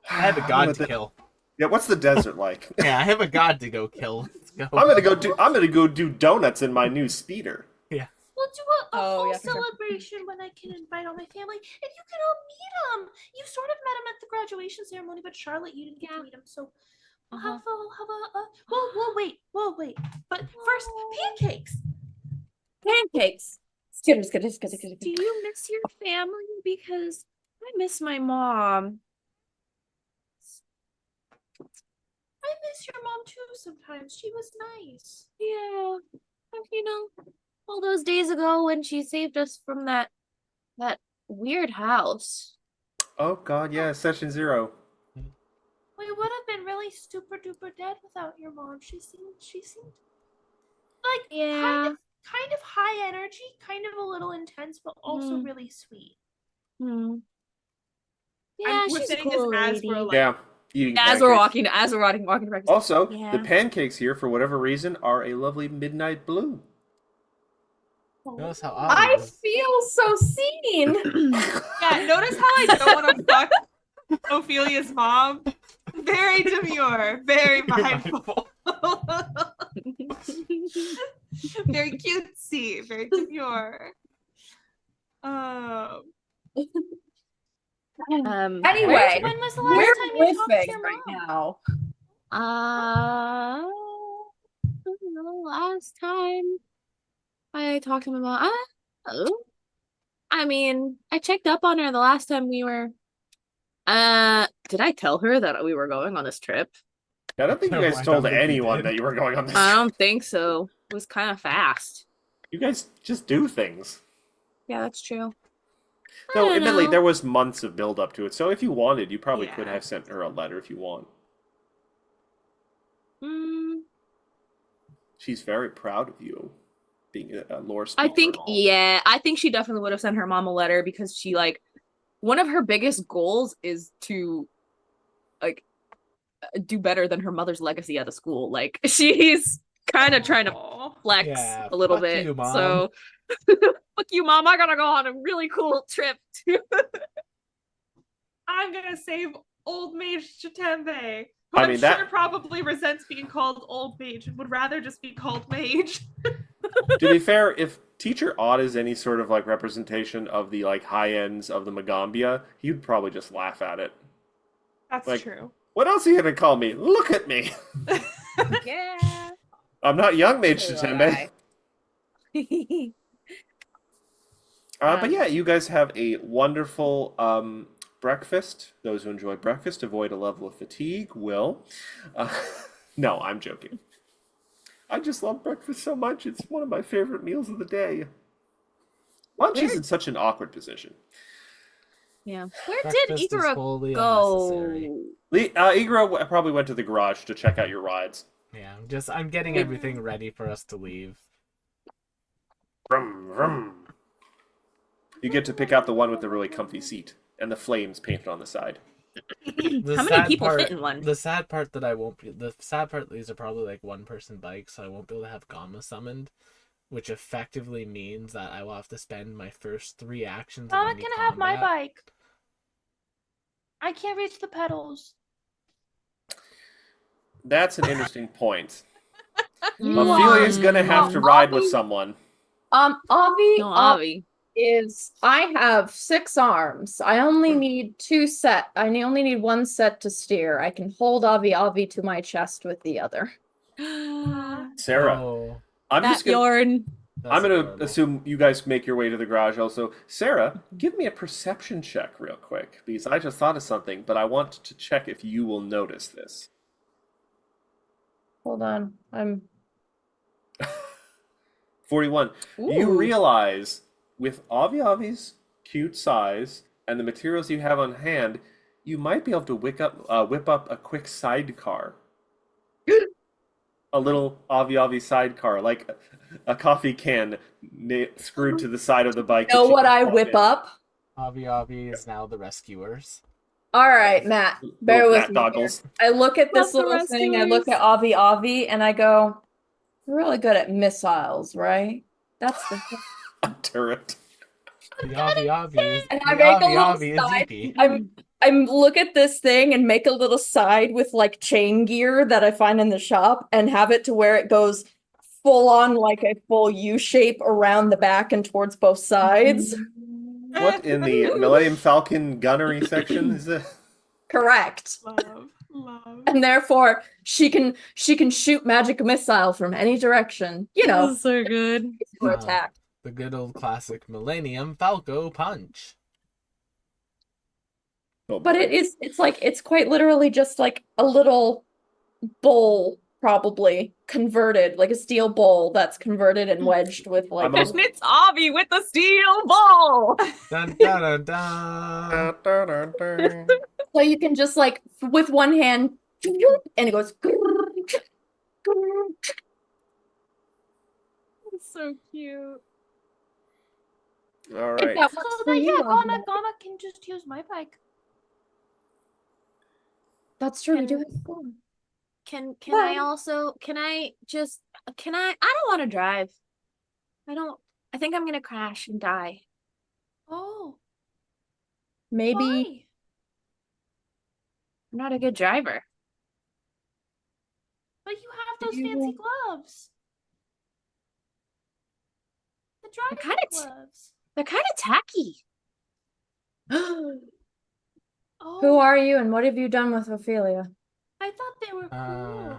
I have a god to kill. Yeah, what's the desert like? Yeah, I have a god to go kill. Let's go. I'm gonna go do donuts in my new speeder. We'll do a Oh, whole yeah, for sure. celebration when I can invite all my family, and you can all meet them. You sort of met him at the graduation ceremony, but Charlotte, you didn't get to meet him. So we'll Uh-huh. have we'll wait. But first, pancakes. Pancakes. Skitters, skitters, skitters, Do skitters. you miss your family? Because I miss my mom. I miss your mom too. Sometimes she was nice. Yeah, you know, all those days ago when she saved us from that weird house. Oh god, yeah, session 0. We would have been really super duper dead without your mom. She seemed like Yeah. kind of high energy, kind of a little intense, but also Mm. really sweet. Hmm. Yeah, We're she's a saying cool this as lady. we're like, Yeah, eating As we're pancakes. walking to breakfast. Also, Yeah. the pancakes here, for whatever reason, are a lovely midnight blue. Notice how I obvious. feel so seen. yeah, notice how I don't want to fuck Ophelia's mom? Very demure, very mindful. Very cutesy, very demure. Um, Anyway, When was the we're last time you talked to riffing your right mom? now. The last time I talked to my mom, I mean, I checked up on her the last time we were. Did I tell her that we were going on this trip? I don't think you No, guys I told don't think you anyone did. that you were going on this I trip. don't think so. It was kind of fast. You guys just do things. Yeah, that's true. I Though, don't admittedly, know. there was months of build up to it, so if you wanted, you probably could Yeah. have sent her a letter if you want. Mm, She's very proud of you being a lore I speaker. think, and all. yeah, I think she definitely would have sent her mom a letter because she, like, one of her biggest goals is to, like, do better than her mother's legacy at the school. Like, she's kind of trying to aw. flex Yeah, a little fuck bit. you, Mom. So, fuck you, mom. I gotta go on a really cool trip. I'm gonna save old mage Chitembe, who I I'm mean, sure that- probably resents being called old mage and would rather just be called mage. To be fair, if Teacher Odd is any sort of like representation of the like high ends of the Magambia, he'd probably just laugh at it. That's Like- true. What else are you gonna call me? Look at me. Yeah. I'm not young mage Poor Chitembe. guy. But yeah, you guys have a wonderful breakfast. Those who enjoy breakfast avoid a level of fatigue will. No, I'm joking. I just love breakfast so much. It's one of my favorite meals of the day. Lunch is in such an awkward position. Yeah. Where Breakfast did is Igor wholly unnecessary. go? Igro probably went to the garage to check out your rides. Yeah, I'm getting everything ready for us to leave. Vroom, vroom. You get to pick out the one with the really comfy seat and the flames painted on the side. The How many sad people part, fit in one? The sad part that I won't be. The sad part, these are probably like one-person bikes, so I won't be able to have Gamma summoned, which effectively means that I will have to spend my first 3 actions. I'm in not any gonna have my combat. bike. I can't reach the pedals. That's an interesting point. You Ophelia's gonna have to ride with Avi- someone. Avi, No, Avi. is I have 6 arms. I only need 2 set. only need 1 set to steer. I can hold Avi to my chest with the other. Sarah, Oh, I'm That just gonna. Bjorn. that's I'm gonna adorable. assume you guys make your way to the garage also. Sarah, give me a perception check real quick, because I just thought of something, but I want to check if you will notice this. Hold on. I'm 41. You Ooh. realize with Avi's cute size and the materials you have on hand, you might be able to whip up a quick sidecar. A little Avi sidecar, like a coffee can screwed to the side of the bike. know that you what can I pop whip in. up? Avi is now the rescuers. All right, Matt, bear Little with Matt me. Here. goggles. I look at this Love the little thing. I look rescuers. at Avi, and I go, "You're really good at missiles, right?" That's the thing. A turret. The Avi is And the I make a little Avi is side. EP. I'm look at this thing and make a little side with like chain gear that I find in the shop and have it to where it goes full on like a full U shape around the back and towards both sides. What in the Millennium Falcon gunnery section is it? Correct. Love. And therefore she can shoot magic missile from any direction. You know, so good. for Wow. attack. The good old classic Millennium Falco punch. Oh, But boy. it's quite literally just like a little bowl, probably converted, like a steel bowl that's converted and wedged with like I'm also- And it's Avi with the steel ball. Dun, dun, dun, dun. Dun, dun, dun, dun. so you can just like with one hand and it goes So cute. All if right. that So works for then, you. yeah, Avi. Gama can just use my bike. That's true. We do Can- have fun. Can Well- I also I don't want to drive. I think I'm gonna crash and die. Oh, Maybe why? I'm not a good driver. those fancy you- gloves. The driving kinda gloves. They're kind of tacky. Oh, Who are you and what have you done with Ophelia? I thought they were cool.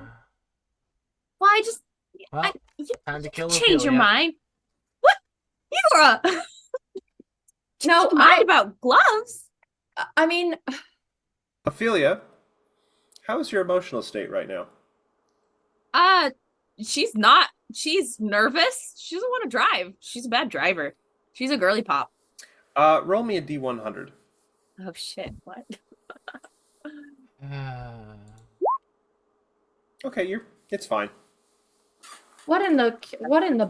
Well, I just well, you time to kill change your Ophelia. mind. What? Eudora! No, Mind about gloves? I mean, Ophelia, how is your emotional state right now? She's not. She's nervous. She doesn't want to drive. She's a bad driver. She's a girly pop. Roll me a D100. Oh shit! What? Okay, it's fine. what in the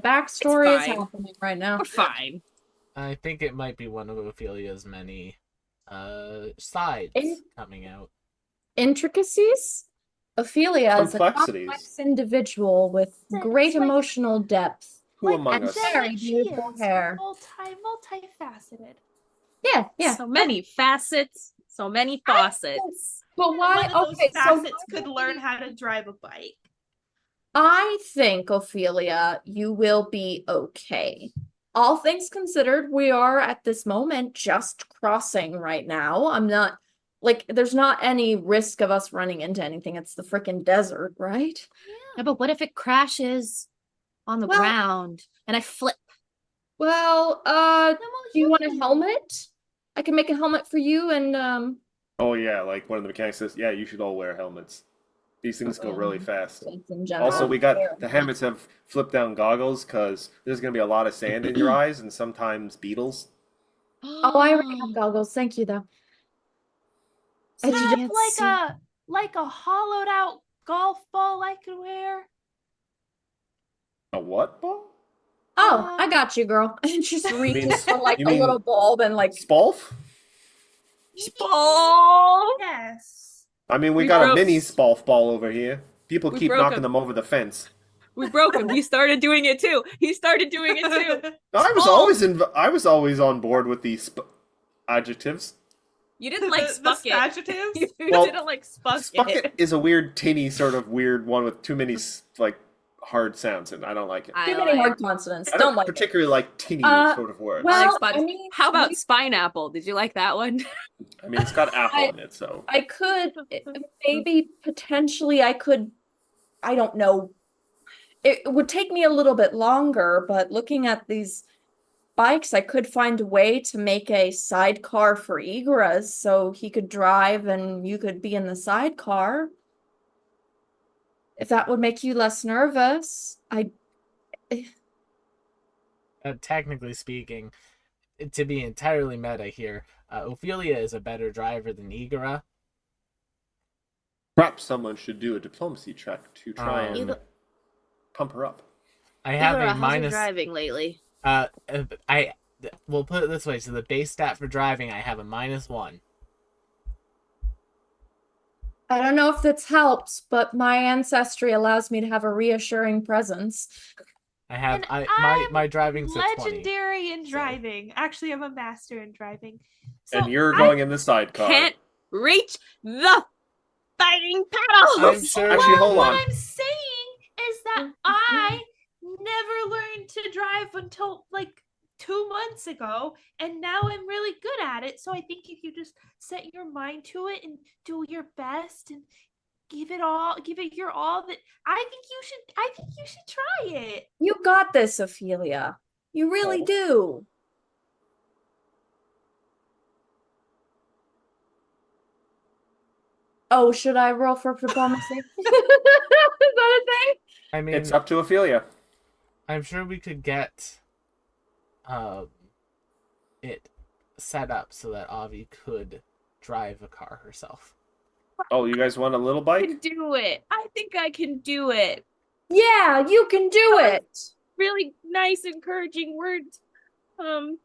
backstory is fine. happening right now? We're fine. I think it might be one of Ophelia's many sides In- coming out. Intricacies? Ophelia is a Complexities. complex individual with It's great like- emotional depth. Who among us? Very beautiful hair. Multifaceted. Yeah. So many facets. So many faucets. But why? One of those Okay, so facets could learn how to drive a bike. I think, Ophelia, you will be okay. All things considered, we are at this moment just crossing right now. I'm not like there's not any risk of us running into anything. It's the freaking desert, right? Yeah, but what if it crashes on the Well- ground and I flip? Well, Then do you want a helmet? I can make a helmet for you and Oh yeah, like one of the mechanics says, yeah, you should all wear helmets. These things go really fast. in general. Also, we got the helmets have flip down goggles because there's gonna be a lot of sand in your eyes and sometimes beetles. Oh, I already have goggles. Thank you, though. Is I that can't see. like a hollowed out golf ball I could wear? A what ball? Oh, I got you, girl. And just reaches for like you a mean- little bulb and like Spalf? Oh! Yes. I mean, we We got a broke- mini Spalf ball over here. People We keep broke knocking him. them over the fence. We broke him. He started doing it too. He started doing it too. No, I was always on board with these adjectives. You didn't like the Spucket. adjectives? You Well, didn't like Spucket. Spucket is a weird, tinny sort of weird one with too many like hard sounds, and I don't like it. I too many like- hard consonants. I Don't don't like it. particularly like tinny sort of words. well- I like Spucket. I mean, How about we- Spineapple? Did you like that one? I mean, it's got apple in it, so I could maybe potentially I could I don't know. It would take me a little bit longer, but looking at these bikes, I could find a way to make a sidecar for Igras so he could drive and you could be in the sidecar. If that would make you less nervous, Technically speaking, to be entirely meta here, Ophelia is a better driver than Igara. perhaps someone should do a diplomacy check to try and Either- pump her up. I have Eudora, a how's your minus. driving lately? We'll put it this way: so the base stat for driving, I have a -1. I don't know if this helps, but my ancestry allows me to have a reassuring presence. I have And my I'm driving's a 20. Legendary in so- driving. Actually, I'm a master in driving. So And you're I- going in the sidecar. Can't reach the fighting pedals. I'm sure. Actually, hold what on. I'm saying is that I never learned to drive until like 2 months ago, and now I'm really good at it. So I think if you just set your mind to it and do your best and give it your all, that I think you should try it. You got this, Ophelia. You really Oh. do. Oh, should I roll for diplomacy? Is that a thing? I mean, It's up to Ophelia. I'm sure we could get it set up so that Avi could drive a car herself. Oh, you guys want a little I bike? can do it. I think I can do it. Yeah, you can do it. Really nice, encouraging words. I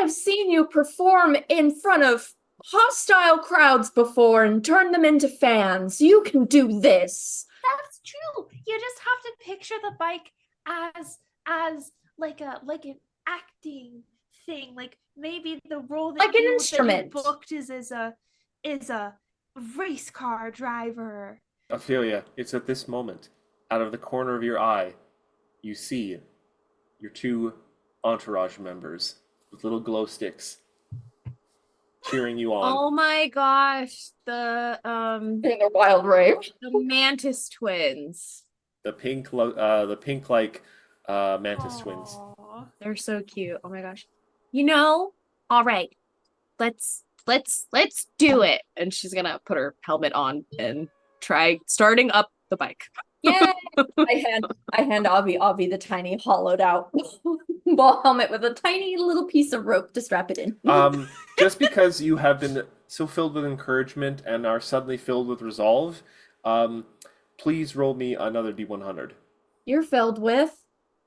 have seen you perform in front of hostile crowds before and turn them into fans. You can do this. That's true. You just have to picture the bike as like an acting thing. Like maybe the role that Like an you instrument. booked is a race car driver. Ophelia, it's at this moment, out of the corner of your eye, you see your two entourage members with little glow sticks cheering you on. Oh my gosh, In their wild rave. the Mantis twins. The pink like mantis twins. Aw. They're so cute. Oh my gosh. All right. Let's do it. And she's gonna put her helmet on and try starting up the bike. Yeah. I hand Avi the tiny hollowed out ball helmet with a tiny little piece of rope to strap it in. Just because you have been so filled with encouragement and are suddenly filled with resolve, please roll me another D100. You're filled with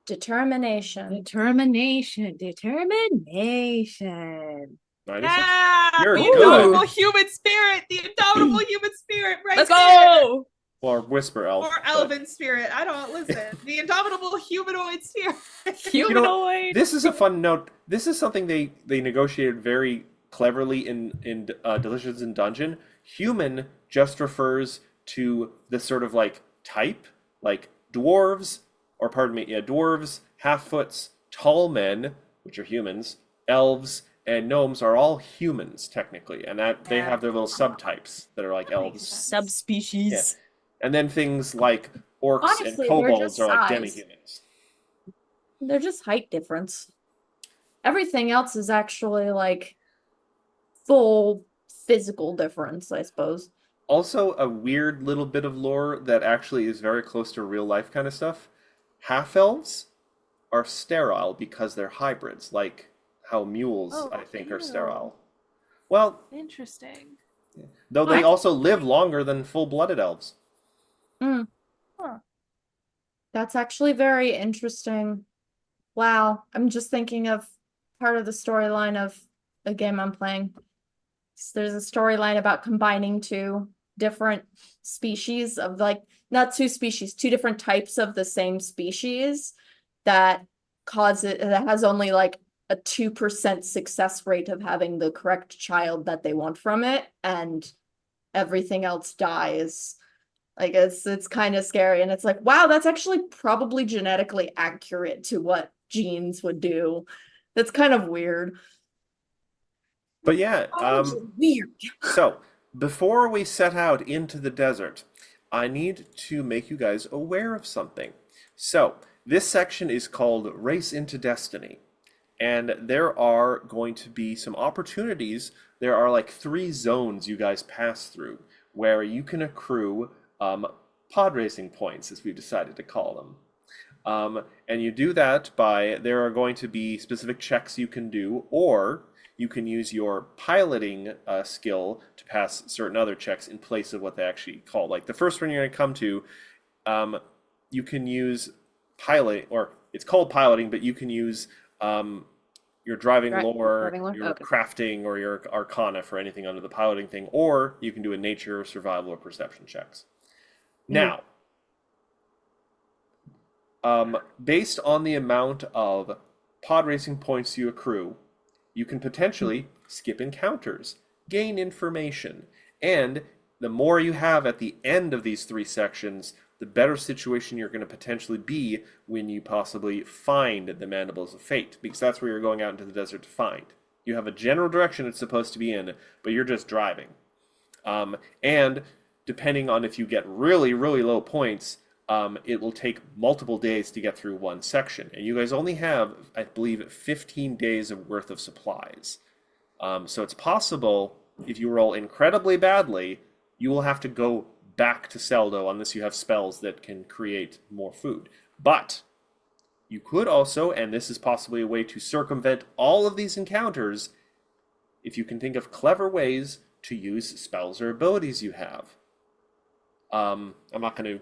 determination. Determination. Right? Yeah, You're the good. indomitable human spirit, the indomitable human spirit, right Let's there. go. Or whisper elf. Or but- elven spirit. I don't listen. The indomitable humanoid spirit. Humanoid. This is a fun note. This is something they negotiated very cleverly in Delicious in Dungeon. Human just refers to the sort of like type, like dwarves, dwarves, half-foots, tall men, which are humans, elves, and gnomes are all humans technically, and that they have their little subtypes that are like That makes elves. sense. Subspecies. And then things like orcs Honestly, and they're kobolds just are like size. demi-humans. They're just height difference. Everything else is actually like full physical difference, I suppose. Also, a weird little bit of lore that actually is very close to real life kind of stuff. Half-elves are sterile because they're hybrids, like how mules, Oh, I think, are ew. sterile. Well, Interesting. though they Huh. also live longer than full-blooded elves. That's actually very interesting. Wow, I'm just thinking of part of the storyline of a game I'm playing. There's a storyline about combining two different species of like, not two species, two different types of the same species that that has only like a 2% success rate of having the correct child that they want from it, and everything else dies. Like it's kind of scary, and it's like, wow, that's actually probably genetically accurate to what genes would do. That's kind of weird. But yeah, Weird. so before we set out into the desert, I need to make you guys aware of something. So this section is called Race into Destiny, and there are going to be some opportunities. There are like 3 zones you guys pass through where you can accrue pod racing points, as we've decided to call them. And you do that by, there are going to be specific checks you can do, or you can use your piloting skill to pass certain other checks in place of what they actually call. Like the first one you're going to come to, you can use pilot, or it's called piloting, but you can use your driving lore, driving lore? your Okay. crafting, or your arcana for anything under the piloting thing, or you can do a nature, survival, or perception checks. Now, based on the amount of pod racing points you accrue, you can potentially skip encounters, gain information, and the more you have at the end of these 3 sections, the better situation you're going to potentially be when you possibly find the Mandibles of Fate, because that's where you're going out into the desert to find. You have a general direction it's supposed to be in, but you're just driving. And depending on if you get really, really low points, it will take multiple days to get through one section. And you guys only have, I believe, 15 days of worth of supplies. So it's possible, if you roll incredibly badly, you will have to go back to Seldo unless you have spells that can create more food. But you could also, and this is possibly a way to circumvent all of these encounters, if you can think of clever ways to use spells or abilities you have. I'm not going to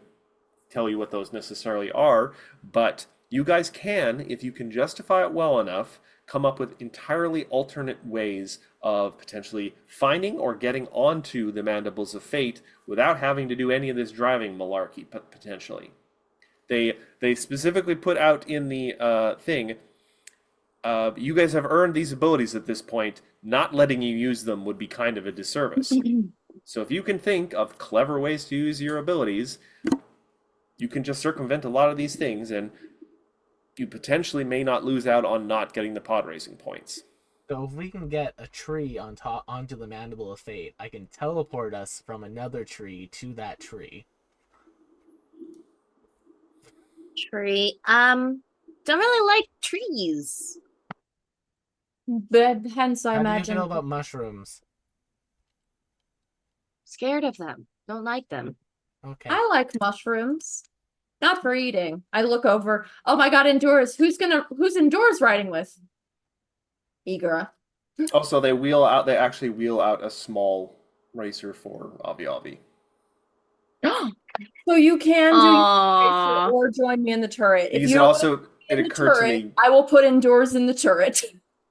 tell you what those necessarily are, but you guys can, if you can justify it well enough, come up with entirely alternate ways of potentially finding or getting onto the Mandibles of Fate without having to do any of this driving malarkey, potentially. They specifically put out in the thing, you guys have earned these abilities at this point. Not letting you use them would be kind of a disservice. So if you can think of clever ways to use your abilities, you can just circumvent a lot of these things, and you potentially may not lose out on not getting the pod racing points. So if we can get a tree on top onto the Mandible of Fate, I can teleport us from another tree to that tree. Tree. Don't really like trees. But hence, I How do you imagine. feel about mushrooms? Scared of them. Don't like them. Okay. I like mushrooms. Not for eating. I look over. Oh my god, Endurance. Who's Endurance riding with? Igora. Also, they actually wheel out a small racer for Avi Avi. So you can do Aww. or join me in the turret. If Because you it don't also want it in the occurred to turret, me I will put Endures in the turret.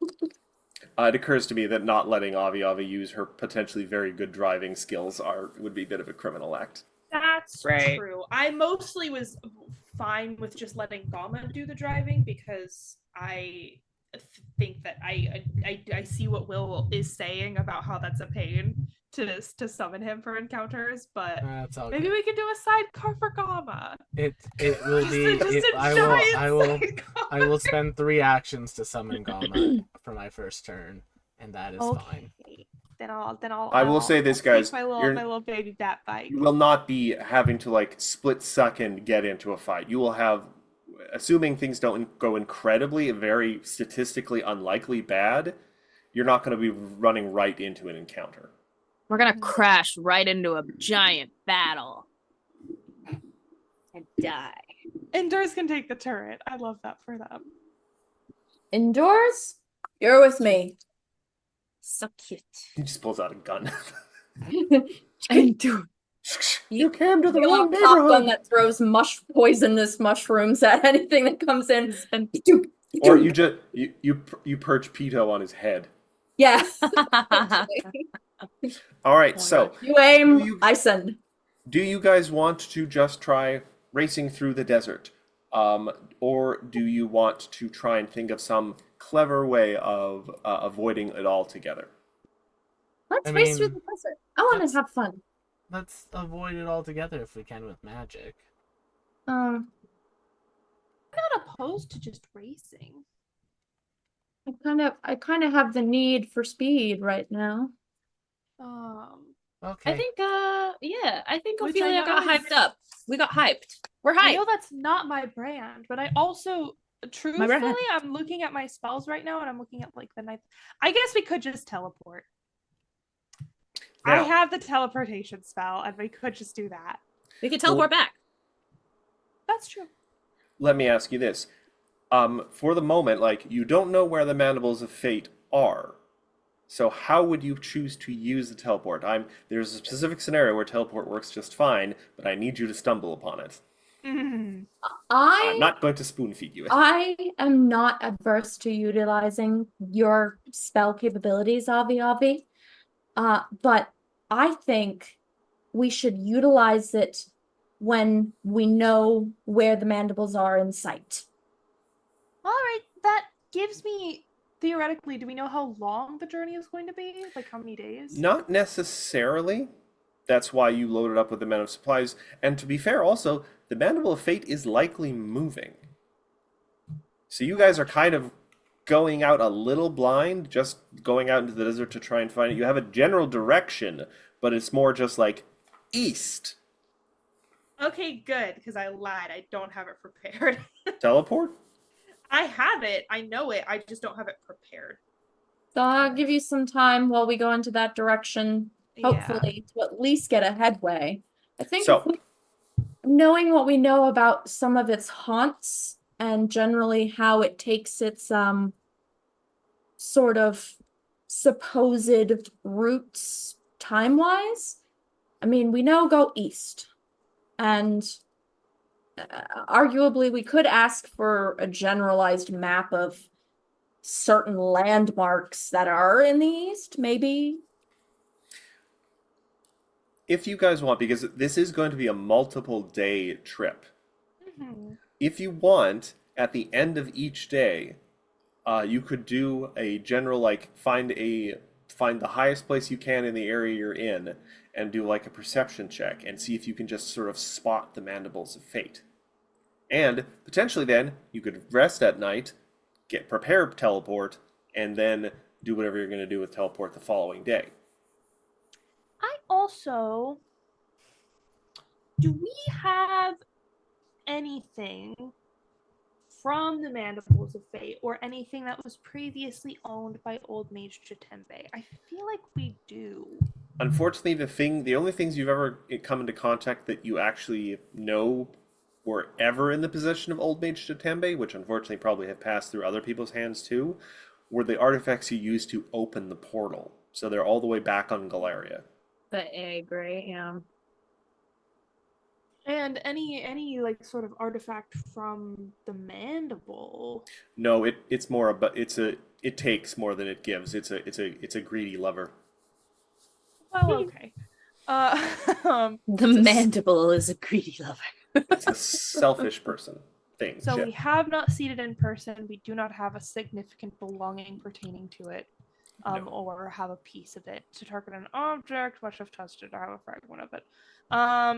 it occurs to me that not letting Avi Avi use her potentially very good driving skills would be a bit of a criminal act. That's Right. true. I mostly was fine with just letting Gama do the driving because I think that I see what Will is saying about how that's a pain to summon him for encounters, but That's all maybe good. we could do a sidecar for Gama. It will Just be. a, just a I giant will sidecar. I will spend 3 actions to summon Gama for my first turn, and that is fine. Okay. Then I'll. I will say this, I'll take guys, my you're- little baby bat bike. You will not be having to like split second get into a fight. You will have, assuming things don't go incredibly, very statistically unlikely bad, you're not going to be running right into an encounter. We're gonna crash right into a giant battle. And die. Endures can take the turret. I love that for them. Endures, you're with me. So cute. He just pulls out a gun. Endure. You came to the You wrong want a pop gun neighborhood. that throws poisonous mushrooms at anything that comes in. Or you just you perch Pito on his head. Yeah. All right, Oh my so You aim, Do you- I send. do you guys want to just try racing through the desert? Or do you want to try and think of some clever way of avoiding it altogether? Let's I race through mean, the desert. I want let's- to have fun. Let's avoid it altogether if we can with magic. Um, I'm not opposed to just racing. I kind of have the need for speed right now. Okay. I think yeah, I think Which I Ophelia know got is- hyped up. We got hyped. We're I hyped. know that's not my brand, but I also truthfully brand. I'm looking at my spells right now and I'm looking at like the ninth. I guess we could just teleport. I Now- have the teleportation spell and we could just do that. We could teleport back. That's true. Let me ask you this. For the moment, like, you don't know where the Mandibles of Fate are. So how would you choose to use the teleport? There's a specific scenario where teleport works just fine, but I need you to stumble upon it. I'm not going to spoon feed you it. I am not adverse to utilizing your spell capabilities, Avi. But I think we should utilize it when we know where the mandibles are in sight. All right, that gives me theoretically. Do we know how long the journey is going to be? Like how many days? Not necessarily. That's why you loaded up with the amount of supplies. And to be fair, also, the Mandible of Fate is likely moving. So you guys are kind of going out a little blind, just going out into the desert to try and find it. You have a general direction, but it's more just like east. Okay, good, because I lied. I don't have it prepared. Teleport? I have it. I know it. I just don't have it prepared. So I'll give you some time while we go into that direction, hopefully, to at least get a headway. I think So- if we- knowing what we know about some of its haunts and generally how it takes its sort of supposed routes time-wise, I mean, we know go east. And arguably, we could ask for a generalized map of certain landmarks that are in the east, maybe. If you guys want, because this is going to be a multiple day trip. Mhm. If you want, at the end of each day, you could do a general, like, find the highest place you can in the area you're in, and do like a perception check and see if you can just sort of spot the mandibles of fate. And potentially then you could rest at night, get prepared teleport, and then do whatever you're going to do with teleport the following day. I also. Do we have anything from the Mandibles of Fate or anything that was previously owned by Old Mage Jatembe? I feel like we do. Unfortunately, the only things you've ever come into contact that you actually know were ever in the possession of Old Mage Jatembe, which unfortunately probably have passed through other people's hands too, were the artifacts you used to open the portal. So they're all the way back on Galeria. The egg, right? Yeah. And any like sort of artifact from the Mandible. No, it's more about it takes more than it gives. It's a greedy lover. Well, okay. The mandible is a greedy lover. It's a selfish person thing. So Yeah. we have not seen it in person. We do not have a significant belonging pertaining to it, No. or have a piece of it to target an object. Much I've touched it, I have a fragment of it.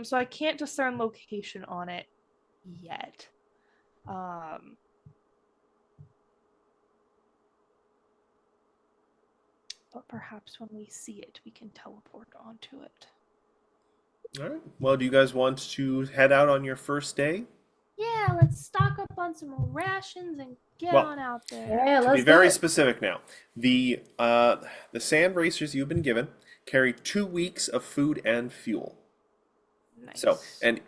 So I can't discern location on it yet. But perhaps when we see it, we can teleport onto it. All right. Well, do you guys want to head out on your first day? Yeah, let's stock up on some rations and get Well, on out there. Yeah, To let's be very do it. specific now, the sand racers you've been given carry 2 weeks of food and fuel. Nice. So, and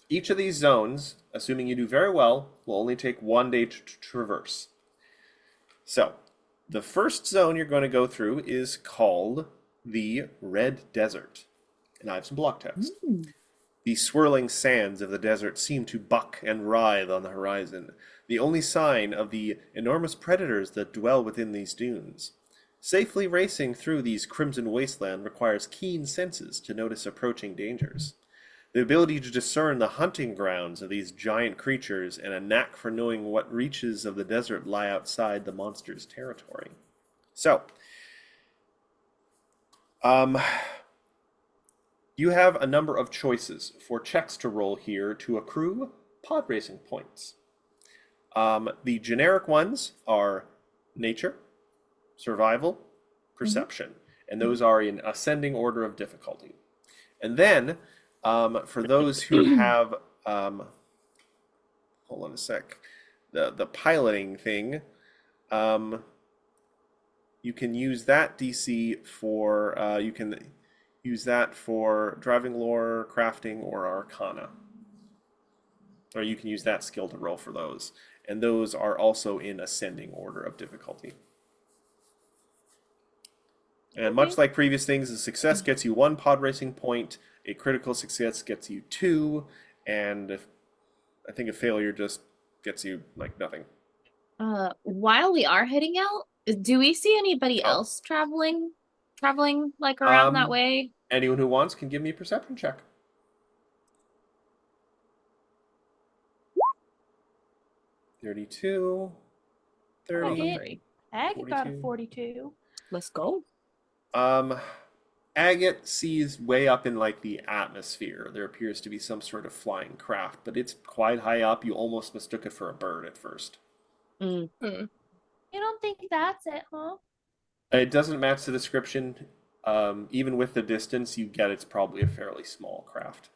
each of these zones, assuming you do very well, will only take 1 day to traverse. So, the first zone you're going to go through is called the Red Desert. And I have some block text. The swirling sands of the desert seem to buck and writhe on the horizon, the only sign of the enormous predators that dwell within these dunes. Safely racing through these crimson wasteland requires keen senses to notice approaching dangers. The ability to discern the hunting grounds of these giant creatures and a knack for knowing what reaches of the desert lie outside the monster's territory. So, you have a number of choices for checks to roll here to accrue pod racing points. The generic ones are nature, survival, perception, and those are in ascending order of difficulty. And then, for those who have, hold on a sec, the piloting thing, you can use that DC for, you can use that for driving lore, crafting, or arcana. Or you can use that skill to roll for those. And those are also in ascending order of difficulty. And much like previous things, a success gets you 1 pod racing point, a critical success gets you 2, and I think a failure just gets you like nothing. While we are heading out, do we see anybody Oh. else traveling like around that way? Anyone who wants can give me a perception check. 32, 30. Okay. Ag got a 42. 42. Let's go. Agate sees way up in like the atmosphere. There appears to be some sort of flying craft, but it's quite high up. You almost mistook it for a bird at first. You don't think that's it, huh? It doesn't match the description. Even with the distance, you get it's probably a fairly small craft.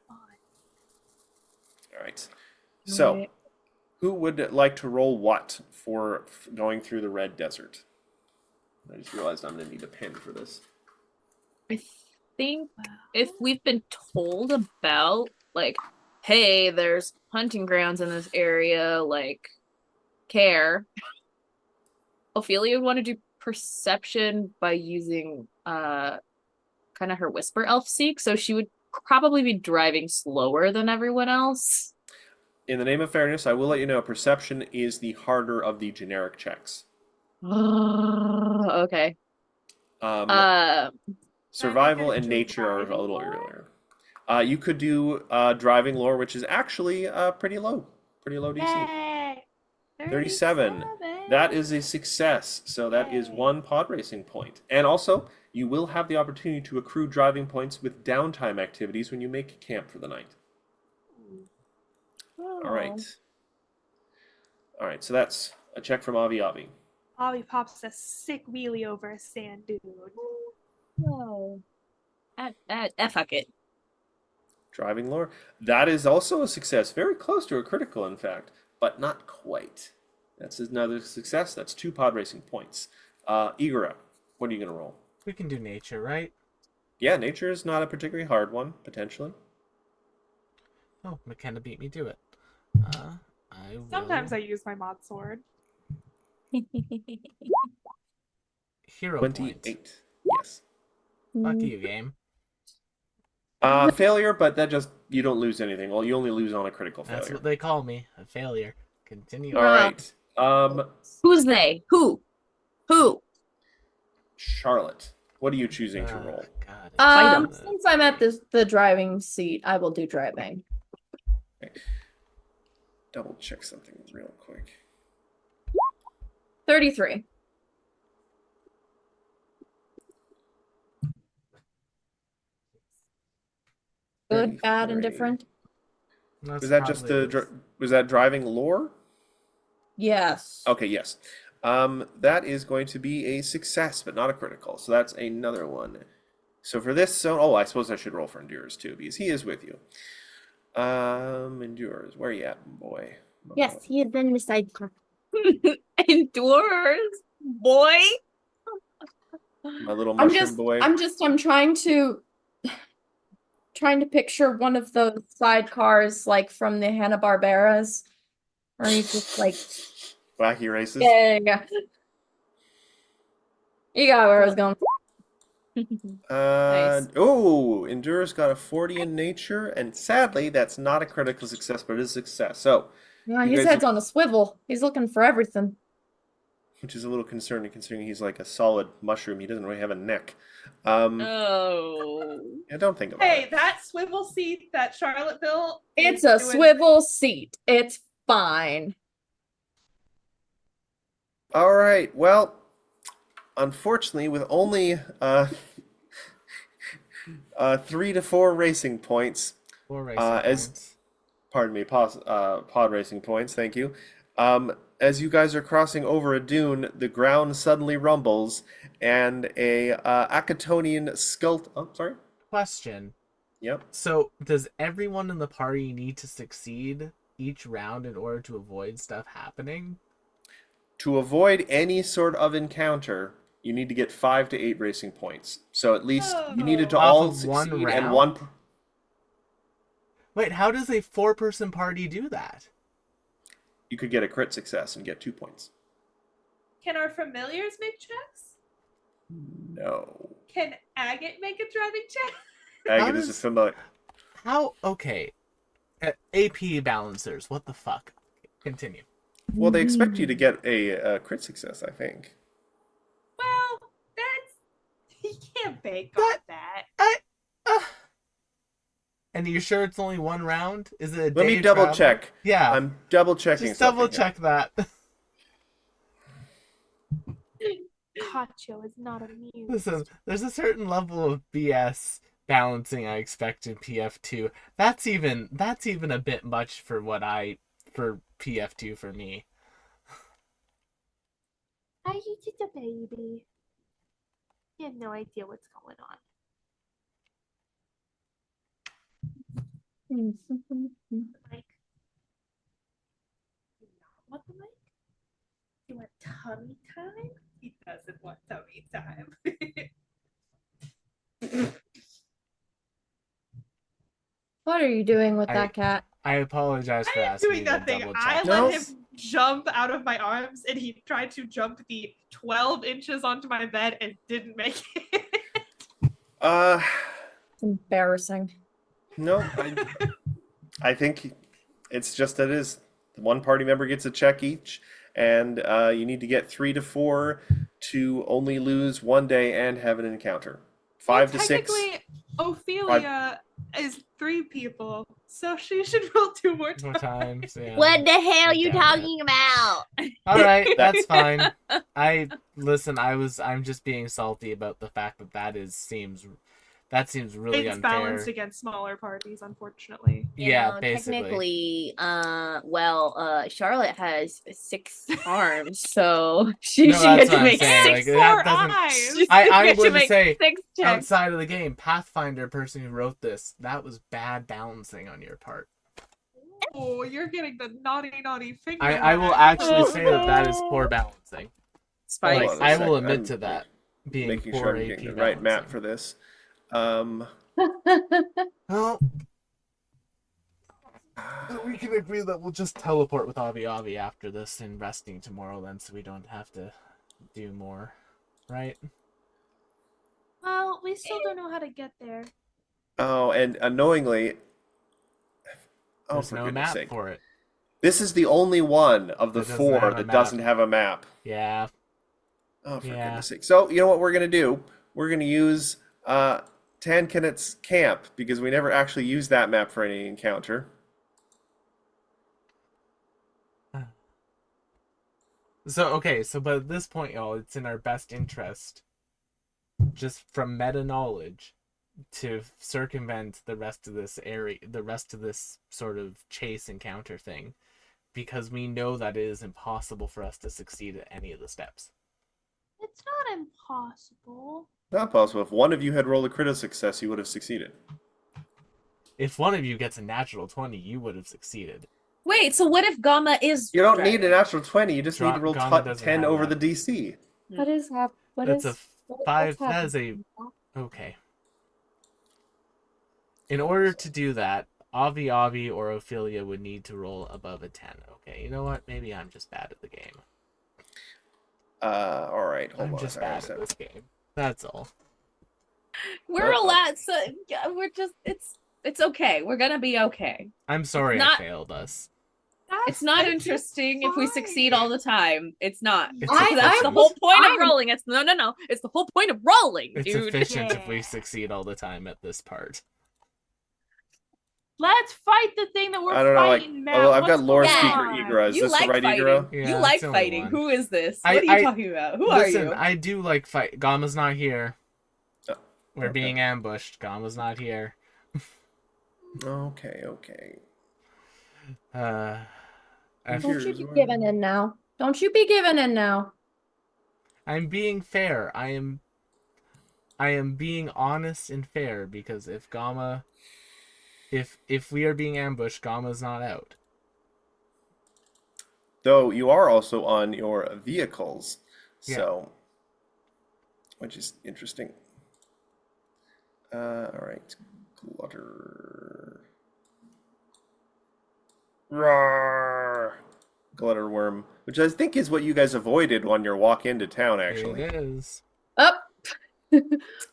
All right. So, Right. who would like to roll what for going through the Red Desert? I just realized I'm going to need a pen for this. I think if we've been told about, like, hey, there's hunting grounds in this area, like, care, Ophelia would want to do perception by using kind of her whisper elf seek, so she would probably be driving slower than everyone else. In the name of fairness, I will let you know perception is the harder of the generic checks. Okay. Survival and do nature are a driving little lore? earlier. You could do driving lore, which is actually pretty low DC. Yay! 37. That is a success, so that is 1 pod racing point. And also, You will have the opportunity to accrue driving points with downtime activities when you make camp for the night. All right. All right, so that's a check from Avi Avi. Ollie pops a sick wheelie over a sand dune. No. Fuck it. Driving lore. That is also a success. Very close to a critical, in fact, but not quite. That's another success. That's 2 pod racing points. Igora, what are you going to roll? We can do nature, right? Yeah, nature is not a particularly hard one, potentially. Oh, McKenna beat me to it. I will... Sometimes I use my mod sword. Hero 28. point. Yes. Fuck you, game. Failure, but that just, you don't lose anything. Well, you only lose on a critical That's failure. what they call me, a failure. Continue. All right. Who's they? Who? Charlotte, what are you choosing to roll? God, Fight 'em. Since I'm at the driving seat, I will do driving. Double check something real quick. 33. Good, bad, 33. indifferent? That's Was that just probably the was that driving lore? Yes. Okay, yes. That is going to be a success, but not a critical. So that's another one. So for this zone, oh, I suppose I should roll for Endures too, because he is with you. Endures, where are you at, boy? Yes, he is in the sidecar. Endures, boy. My little I'm mushroom boy. I'm trying to picture one of those sidecars like from the Hanna-Barberas. Where he's just like, Wacky races. yeah. You got where I was going. Nice. Oh, Endures got a 40 in nature, and sadly, that's not a critical success, but it is a success. So, Yeah, You his guys head's on a swivel. He's looking for everything. which is a little concerning considering he's like a solid mushroom. He doesn't really have a neck. Oh. Yeah, don't think about Hey, it. that swivel seat that Charlotte built. It's is a doing- swivel seat. It's fine. All right. Well, unfortunately, with only 3 to 4 racing points, 4 racing as- points. pardon me, pod racing points, thank you. As you guys are crossing over a dune, the ground suddenly rumbles, and a Akatonian skelt. Oh, sorry. Question. Yep. So, does everyone in the party need to succeed each round in order to avoid stuff happening? To avoid any sort of encounter, you need to get 5 to 8 racing points. So at least you needed to Off all of one succeed, and round? one. Wait, how does a 4-person party do that? You could get a crit success and get 2 points. Can our familiars make checks? No. Can Agate make a driving check? Agate is a does- familiar. How? Okay. AP balancers, what the fuck? Continue. Well, they expect you to get a crit success, I think. Well, that's you can't bank on that. And you're sure it's only one round? Is it a Let me day double travel? check. Yeah. I'm double checking. Just double something here. check that. Cacho is not amused. Listen, there's a certain level of BS balancing I expect in PF2. That's even a bit much for PF2 for me. Are you just a baby? You have no idea what's going on. Mike. You not want the mic? You want tummy time? He doesn't want tummy time. What are you doing with that cat? I apologize for I am asking doing you to nothing. double I check. No. let him jump out of my arms, and he tried to jump the 12 inches onto my bed and didn't make it. It's embarrassing. No, I think it's just that it is. One party member gets a check each, and you need to get 3 to 4 to only lose one day and have an encounter. 5 to 6. Technically, Ophelia is 3 people, so she should roll 2 more More times. times. Yeah. What the hell are you Damn it. talking about? All right, that's fine. I'm just being salty about the fact that seems really It's unfair. balanced against smaller parties, unfortunately. You Yeah, know, basically. technically, Charlotte has 6 arms, so she No, should that's get to what I'm make saying. 6 Like, Four that doesn't. eyes. She I get to would make say 6 checks. outside of the game, Pathfinder person who wrote this, that was bad balancing on your part. Oh, you're getting the naughty finger. I will wag. actually Oh, say that is no. poor balancing. Spice. Like, Hold on a I will second. admit I'm to that being making poor sure I'm AP getting the right map balancing. for this. Well, we can agree that we'll just teleport with Avi Avi after this and resting tomorrow then, so we don't have to do more, right? Well, we still don't know how to get there. Oh, and annoyingly, There's for no goodness map sake. for it. This is the only one of the That doesn't 4 have a that map. doesn't have a map. Yeah. Oh, for Yeah. goodness sake. So, you know what we're going to do? We're going to use Tankinet's Camp, because we never actually used that map for any encounter. So but at this point, y'all, it's in our best interest, just from meta knowledge, to circumvent the rest of this area, the rest of this sort of chase encounter thing, because we know that it is impossible for us to succeed at any of the steps. It's not impossible. Not possible. If one of you had rolled a critical success, you would have succeeded. If one of you gets a natural 20, you would have succeeded. Wait, so what if Gamma is You don't dragon? need a natural 20. You just need to roll Gamma doesn't 10 have over that. the DC. What is hap- what That's is- a what- 5. what's That is a happening? okay. In order to do that, Avi Avi or Ophelia would need to roll above a 10. Okay, you know what? Maybe I'm just bad at the game. All right. Hold I'm on. just Sorry, bad at this game. That's all. We're Uh-oh. allowed. So yeah, we're just. It's okay. We're gonna be okay. I'm sorry Not- I failed us. It's not That's interesting if we fine. succeed all the time. It's not. It's I- That's the efficient. whole point I'm- of rolling. It's no. It's the whole point of rolling, It's dude. efficient if we Yeah. succeed all the time at this part. Let's fight the thing that we're I don't know. Like, fighting, Matt. although I've got What's lore going speaker on? Igra. Is You this like the right fighting. Igra? Yeah, You that's like the only fighting. one. Who is this? I- What are I- you talking about? Who Listen, are you? I do like fight. Gamma's not here. Oh, We're okay. being ambushed. Gamma's not here. Okay. Okay. I Don't you Here's be one. giving in now. Don't you be giving in now. I'm being fair. I am being honest and fair, because if Gamma, if we are being ambushed, Gamma's not out. Though you are also on your vehicles, Yeah. so which is interesting. All right, Glutter. Roar! Glutterworm, which I think is what you guys avoided on your walk into town. Actually, It is. Up.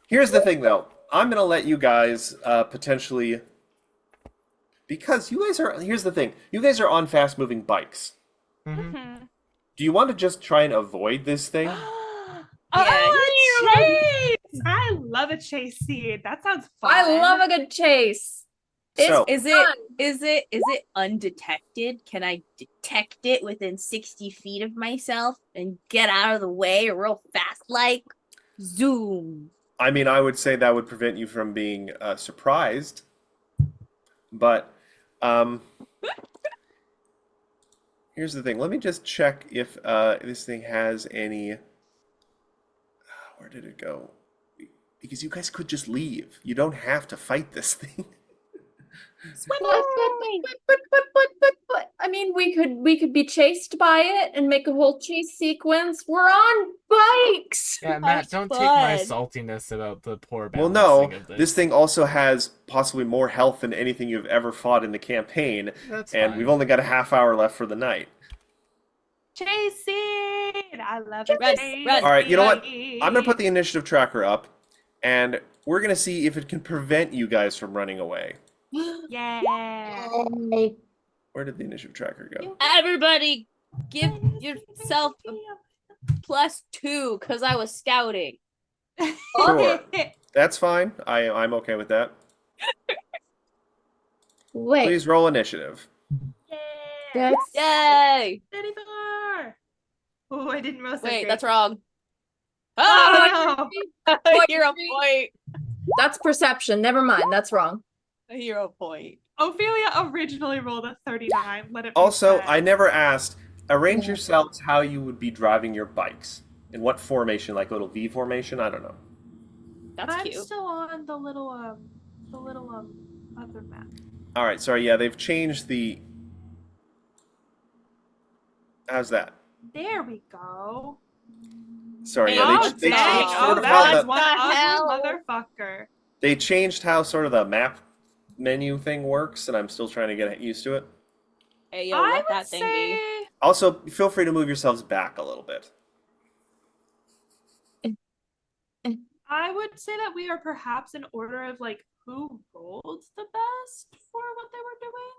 here's the thing, though. I'm gonna let you guys potentially, because you guys are. Here's the thing. You guys are on fast-moving bikes. Mhm. Mhm. Do you want to just try and avoid this thing? Oh, a chase! I love a chase scene. That sounds fun. I love a good chase. So- Is it undetected? Can I detect it within 60 feet of myself and get out of the way real fast, like zoom? I mean, I would say that would prevent you from being surprised. But here's the thing. Let me just check if this thing has any. Where did it go? Because you guys could just leave. You don't have to fight this thing. But I mean, we could be chased by it and make a whole chase sequence. We're on bikes. Yeah, Matt, don't take my fun. saltiness about the poor Well, balancing no. of this. This thing also has possibly more health than anything you've ever fought in the campaign, That's and fine. we've only got a half hour left for the night. Chase scene! I love a Run, chase run. All right, you know what? scene. I'm gonna put the initiative tracker up, and we're gonna see if it can prevent you guys from running away. Yeah. Where did the initiative tracker go? Everybody, give yourself a +2 because I was scouting. Sure. That's fine. I'm okay with that. Wait. Please roll initiative. Yeah. That's Yay! 34. Oh, I didn't roll so Wait, great. that's wrong. Oh, Oh, hero point. that's perception. Never mind. That's wrong. A hero point. Ophelia originally rolled a 39. Let it be Also, said. I never asked. Arrange Yeah. yourselves how you would be driving your bikes. In what formation? Like little V formation? I don't know. That's I'm cute. still on the little other map. All right. Sorry. Yeah, they've changed the. How's that? There we go. Sorry. Hey, Yeah, Oh, they dang. changed Oh, sort of that how was the one What the hell? ugly motherfucker. they changed how sort of the map menu thing works, and I'm still trying to get used to it. Hey, yo, I let would that thing be. say Also, feel free to move yourselves back a little bit. I would say that we are perhaps in order of like who rolled the best for what they were doing.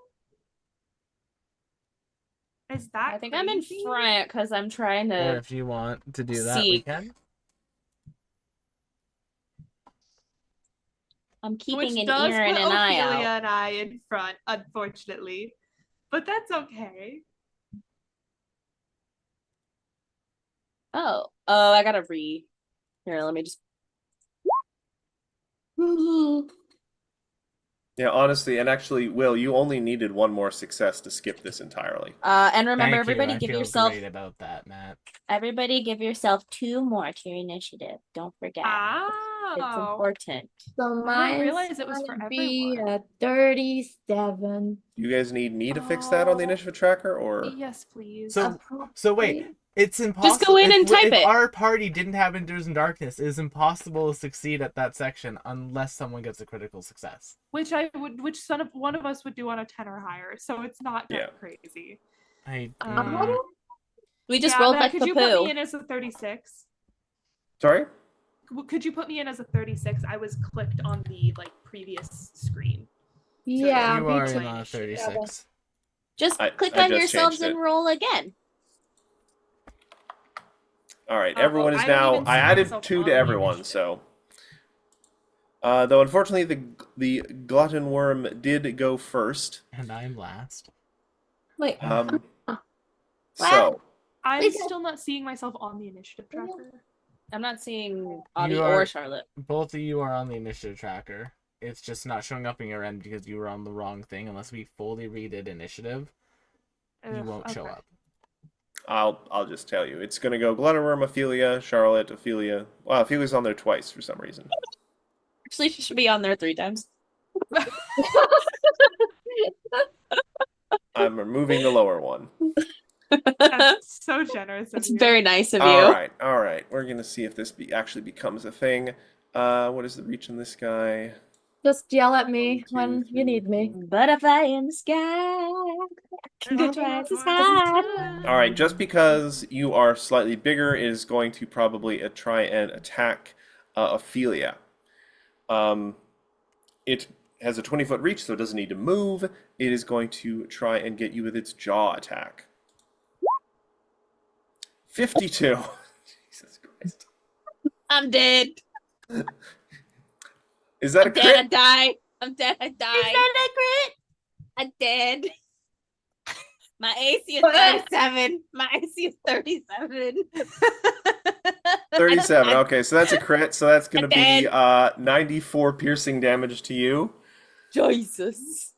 Is that I think I'm in crazy? front because I'm trying Or to. if you want to do that, we Seek. can. I'm keeping Which an does ear and put an eye Ophelia out. and I in front, unfortunately. But that's okay. Oh, I gotta read. Here, let me just. Yeah, honestly, and actually, Will, you only needed one more success to skip this entirely. And remember, Thank everybody, you. I give feel yourself. great about that, Matt. Everybody, give yourself 2 more to your initiative. Don't forget. It's Oh. important. So I mine didn't realize it was for be everyone. at 37. You guys need me to fix that on the Oh. initiative tracker, or Yes, please. So wait, it's impossible. Just go in and type if it. our party didn't have Endures in Darkness, it is impossible to succeed at that section unless someone gets a critical success. Which one of us would do on a 10 or higher, so it's not that Yeah. crazy. Um, We just yeah, rolled Matt, like could the you put me poo. in as a 36? sorry? Could you put me in as a 36? I was clicked on the like previous screen. yeah, you me are too. in on a 36. Just I click just on yourselves changed it. and roll again. All right, Oh, everyone is I don't now. even I see added myself 2 on to the everyone, initiative. so. Though unfortunately, the glutton worm did go first. And I'm last. Wait. So I'm Wait, still not seeing myself on the initiative tracker. I'm not seeing Audie You or are- Charlotte. Both of you are on the initiative tracker. It's just not showing up in your end because you were on the wrong thing. Unless we fully redid initiative, you Ugh, won't show okay. up. I'll just tell you, it's gonna go glutton worm, Ophelia, Charlotte, Ophelia. Wow, Ophelia's on there twice for some reason. Actually, she should be on there 3 times. I'm removing the lower one. That's so generous of It's you. very nice of you. All right. We're gonna see if this actually becomes a thing. What is the reach on this guy? Just yell at me 1, 2, when you 3. need me. Butterfly in the sky. Go twice as high. All right, just because you are slightly bigger, it is going to probably try and attack Ophelia. It has a 20-foot reach, so it doesn't need to move. It is going to try and get you with its jaw attack. 52. Jesus Christ. I'm dead. Is that a I'm dead. I crit? died. I'm dead. I died. Is that a crit? I'm dead. My AC is 37. My AC is 37. 37. Okay, so that's a crit. So that's going to be Dead. 94 piercing damage to you. Jesus.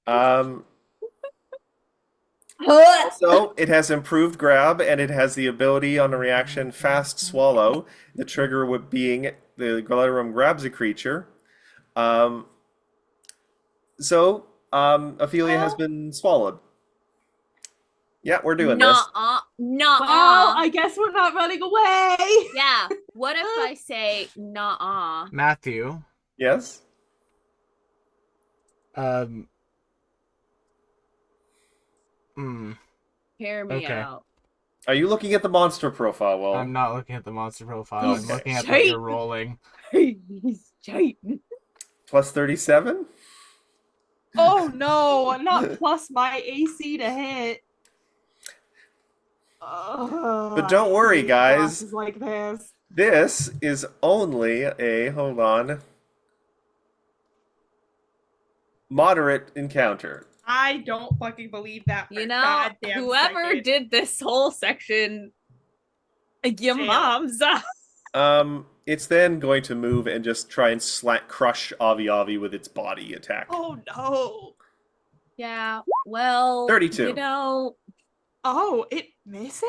Also, it has improved grab, and it has the ability on a reaction fast swallow. The trigger would being the Glutterum grabs a creature. Ophelia has been swallowed. Yeah, we're doing this. Nuh-uh. Well, I guess we're not running away. Yeah. What if I say nuh-uh? Matthew, Yes? Hear me Okay. out. Are you looking at the monster profile? Well, I'm not looking at the monster profile. I'm Okay. looking at what you're rolling. He's cheating. plus 37? Oh no, not plus my AC to hit. But don't worry, I hate guys. classes like this. This is only a, hold on. moderate encounter. I don't fucking believe that. For You a know, goddamn whoever second. did this whole section, your Jail. mom's. It's then going to move and just try and crush Avi Avi with its body attack. Oh no! Yeah, well, 32. you know, Oh, it misses.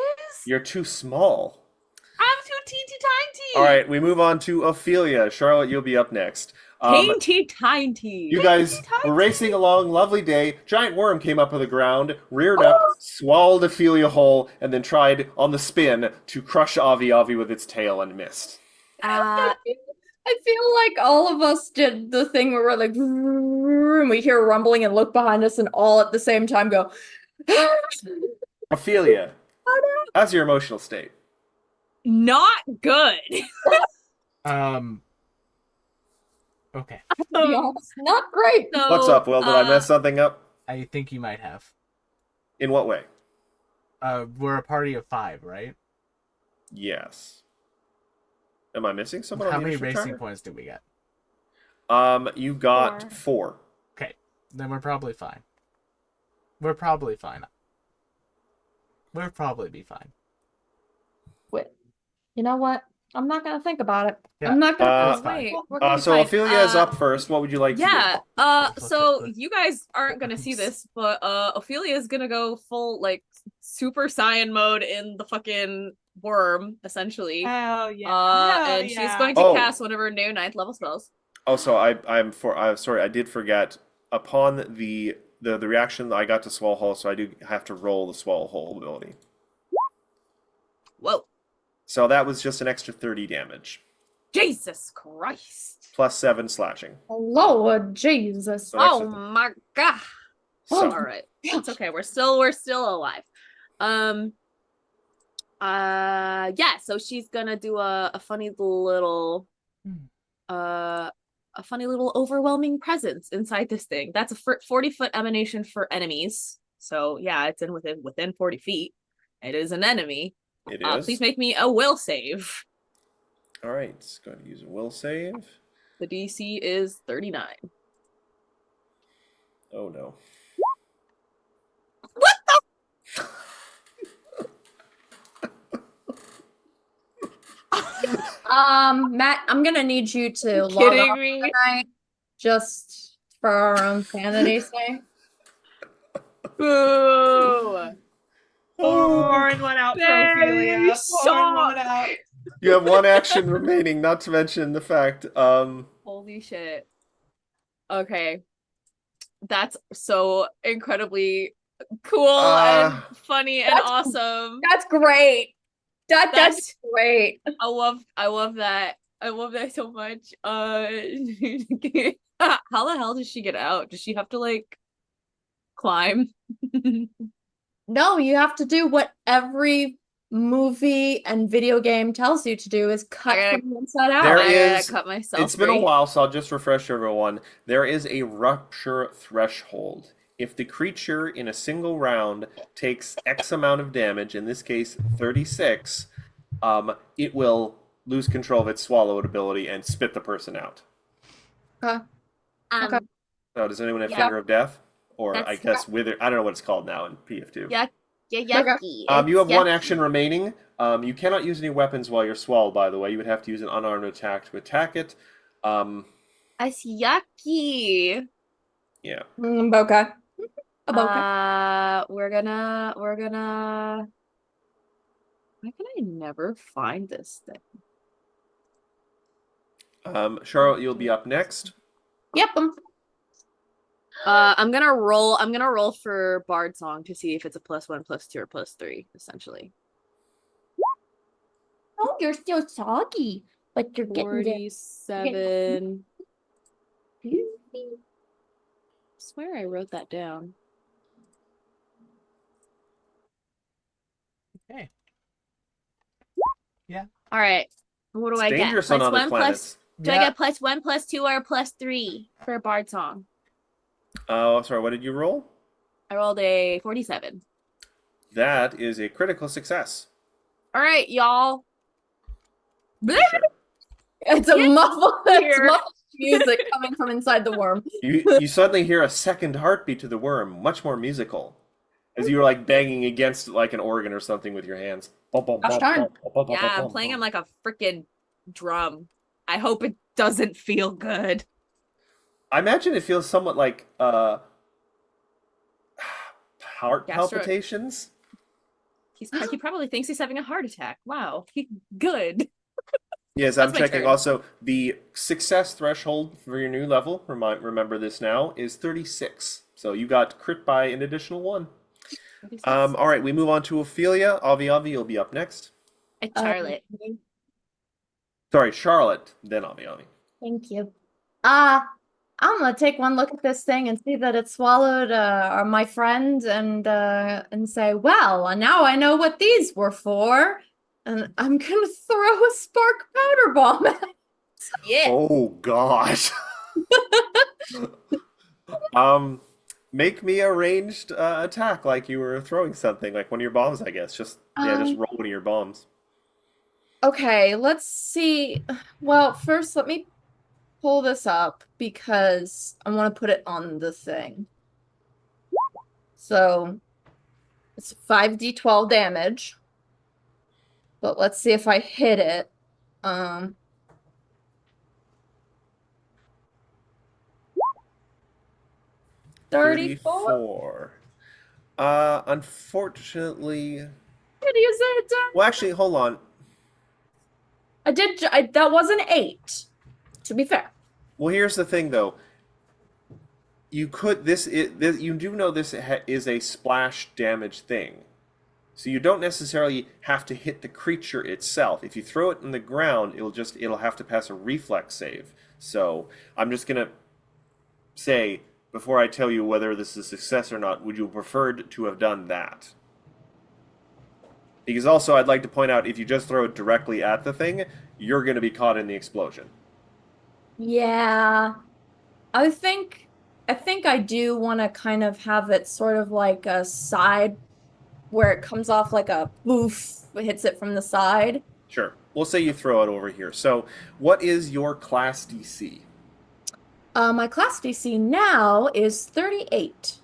You're too small. I'm too teeny tiny. All right, we move on to Ophelia. Charlotte, you'll be up next. tainty tiny. You guys were racing along, lovely day. Giant worm came up of the ground, reared up, swallowed Ophelia whole, and then tried on the spin to crush Avi Avi with its tail and missed. Uh, I feel like all of us did the thing where we're like, and we hear rumbling and look behind us, and all at the same time go. Ophelia, how's your emotional state? not good. Okay. To be honest, not great. So, What's up, Will? Did I mess something up? I think you might have. In what way? We're a party of 5, right? Yes. Am I missing someone? How on the many initiative racing chart? points did we get? You got 4. Okay, then we're probably fine. We're probably fine. We'll probably be fine. Wait, you know what? I'm not gonna think about it. Yeah. I'm not gonna. Uh, wait, we're gonna be So fine. Ophelia is up first. What would you like to Yeah. Fuck So it. you guys aren't gonna see this, but Ophelia is gonna go full like Super Saiyan mode in the fucking worm, essentially. Hell yeah! Hell And she's yeah. going to Oh. cast one of her new 9th level spells. do? Oh, so I'm sorry, I did forget. Upon the reaction, I got to swallow whole, so I do have to roll the swallow whole ability. Whoa. So that was just an extra 30 damage, Jesus Christ. plus 7 slashing. Lord Jesus. So that's Oh my god. Oh. All right. It's okay. We're still alive. Yeah, so she's gonna do a funny little a funny little overwhelming presence inside this thing. That's a 40-foot emanation for enemies. So yeah, it's within 40 feet. It is an enemy. It is. Please make me a will save. All right, it's going to use a will save. The DC is 39. Oh no. Matt, I'm gonna need you to log Kidding off me? tonight, just for our own sanity's sake. Boo! Pouring one out for Ophelia. Baby, Pouring one out. You have 1 action remaining, not to mention the fact. Holy shit. Okay. That's so incredibly cool and funny and That's- awesome. That's great. That's That's- great. I love that. I love that so much. How the hell does she get out? Does she have to like climb? No, you have to do what every movie and video game tells you to do: is cut Okay. from the inside out. There I gotta is- cut myself. It's been a free. while, so I'll just refresh everyone. There is a rupture threshold. If the creature in a single round takes X amount of damage, in this case 36, it will lose control of its swallowed ability and spit the person out. Okay. Um, So does anyone have Yeah. Finger of Death? Or I That's- guess Wither. I don't know what it's called now in PF2. Yeah, yucky. You have It's 1 yucky. action remaining. You cannot use any weapons while you're swallowed, by the way. You would have to use an unarmed attack to attack it. It's yucky. Yeah. Okay. Okay. We're gonna. Why can I never find this thing? Charlotte, you'll be up next. Yep. I'm gonna roll for Bard Song to see if it's a +1, +2, or +3, essentially. Oh, you're still soggy, but you're getting there. 47. I swear I wrote that down. Okay. All right. What do It's I get? dangerous on other +1, planets. do I get +1, +2, or +3 for Bard Song? Oh, sorry, what did you roll? I rolled a 47. That is a critical success. All right, y'all. For sure. It's a Get muffled. here. It's muffled music coming from inside the worm. You suddenly hear a second heartbeat to the worm, much more musical, as you were like banging against like an organ or something with your hands. Gosh darn. Yeah, I'm playing him like a freaking drum. I hope it doesn't feel good. I imagine it feels somewhat like heart Gastro- palpitations. He probably thinks he's having a heart attack. Wow, good. Yes, I'm That's my checking. turn. Also, the success threshold for your new level, remember this now, is 36. So you got crit by an additional 1. All right, we move on to Ophelia. Avi, you'll be up next. Charlotte. Sorry, Charlotte, then Avi. Thank you. I'm gonna take one look at this thing and see that it swallowed my friend and say, well, now I know what these were for. And I'm gonna throw a spark powder bomb at it. Yeah. Oh gosh. Make me a ranged attack like you were throwing something, like one of your bombs, I guess. Just roll one of your bombs. Okay, let's see. Well, first let me pull this up because I want to put it on the thing. So it's 5d12 damage. But let's see if I hit it. 34. Unfortunately, Did you say it? well, actually, hold on. That was an 8. To be fair. Well, here's the thing, though. You do know this is a splash damage thing. So you don't necessarily have to hit the creature itself. If you throw it in the ground, it'll have to pass a reflex save. So I'm just gonna say, before I tell you whether this is a success or not, would you have preferred to have done that? Because also I'd like to point out, if you just throw it directly at the thing, you're gonna be caught in the explosion. Yeah. I think I do want to kind of have it sort of like a side where it comes off like a boof, hits it from the side. Sure. We'll say you throw it over here. So, what is your class DC? My class DC now is 38.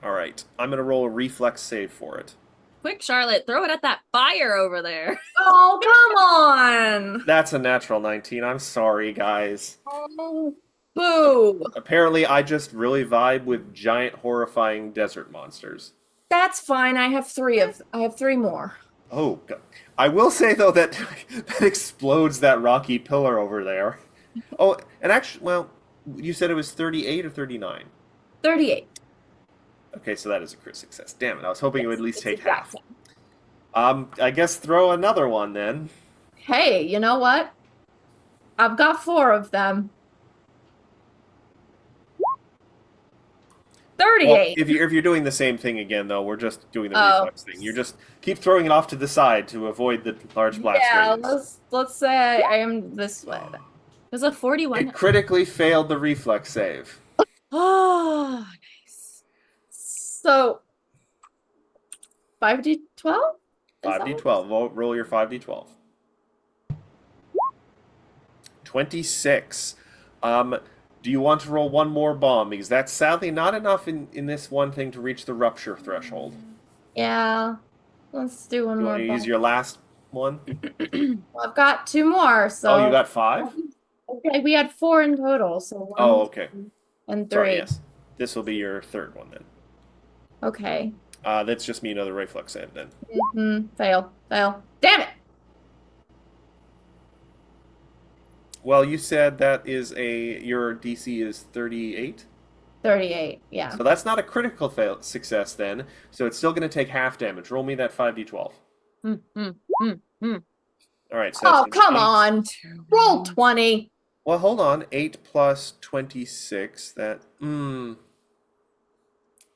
All right. I'm going to roll a reflex save for it. Quick, Charlotte, throw it at that fire over there. Oh, come on! That's a natural 19. I'm sorry, guys. Oh, boo! Apparently, I just really vibe with giant, horrifying desert monsters. That's fine. I have 3 more. Oh, God. I will say, though, that that explodes that rocky pillar over there. Oh, and actually, well, you said it was 38 or 39? 38. Okay, so that is a crit success. Damn it, I was hoping it would at least take Yes. half. I guess throw another one, then. Hey, you know what? I've got 4 of them. 38. Well, if you're doing the same thing again, though, we're just doing the Oh. reflex thing. You just keep throwing it off to the side to avoid the large blast Yeah, radius. let's say I am this way. There's a 41. It critically failed the reflex save. Oh, nice. So 5d12? 5d12. Roll your 5d12. 26. Do you want to roll one more bomb? Because that's sadly not enough in this one thing to reach the rupture threshold. Yeah. Let's do one You more. want to use bomb. your last one? I've got 2 more, so Oh, you got 5? okay, we had 4 in total, so 1 Oh, okay. and 3. Sorry, yes. This will be your third one then. Okay. That's just me another reflex save then. Fail. Damn it! Well, you said that is your DC is 38? 38, yeah. So that's not a critical success then. So it's still going to take half damage. Roll me that 5d12. All right. So Oh, that's gonna come be 8. on. Roll 20. Well, hold on. 8 plus 26.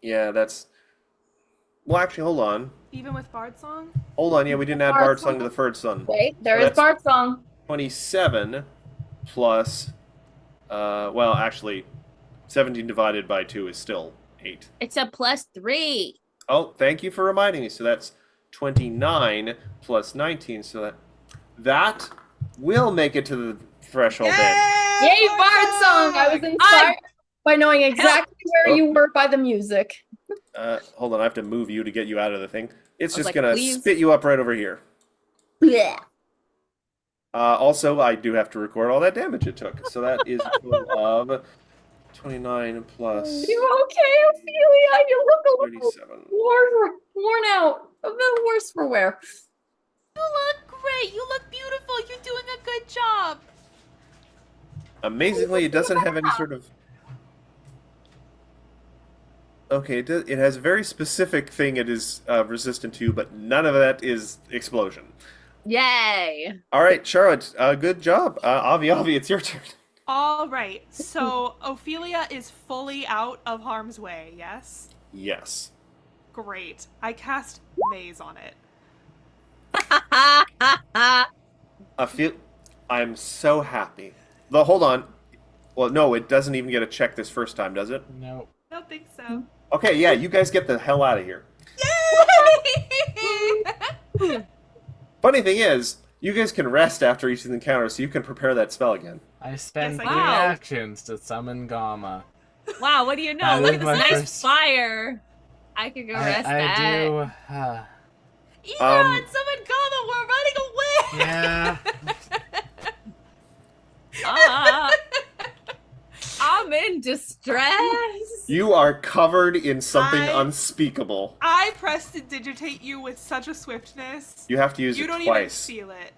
Yeah, that's. Well, actually, hold on. Even with Bard Song? Hold on. Yeah, we didn't add Bard Bard Song to Song. the third son. Wait, there So is that's- Bard Song. 27 plus. Well, actually, 17 divided by 2 is still 8. It's a +3. Oh, thank you for reminding me. So that's 29 plus 19. So that will make it to the threshold then. Yay, Bard song! I was inspired by knowing exactly where Oh. you were by the music. Hold on, I have to move you to get you out of the thing. It's I was just like, gonna please. spit you up right over here. Yeah. Also, I do have to record all that damage it took. So that is a total of 29 plus You okay, Ophelia? You look a little 37. worn out. A bit worse for wear. You look great. You look beautiful. You're doing a good job. Amazingly, it doesn't have any sort of... Okay, it has a very specific thing it is resistant to, but none of that is explosion. Yay! All right, Charlotte, good job. Avi, it's your turn. All right. So Ophelia is fully out of harm's way, yes? Yes. Great. I cast Maze on it. I'm so happy. Hold on. Well, no, it doesn't even get a check this first time, does it? Nope. I don't think so. Okay, yeah, you guys get the hell out of here. Yay! Funny thing is, you guys can rest after each encounter, so you can prepare that spell again. I spend Yes, I 3 can. actions to summon Gamma. Wow, what do you know? That Look is at this my nice first- fire. I could go rest I at. do. Elon, summon Gamma, we're running away! Yeah. I'm in distress. You are covered in something I- unspeakable. I prestidigitate you with such a swiftness. You have to use You it don't twice. even feel it.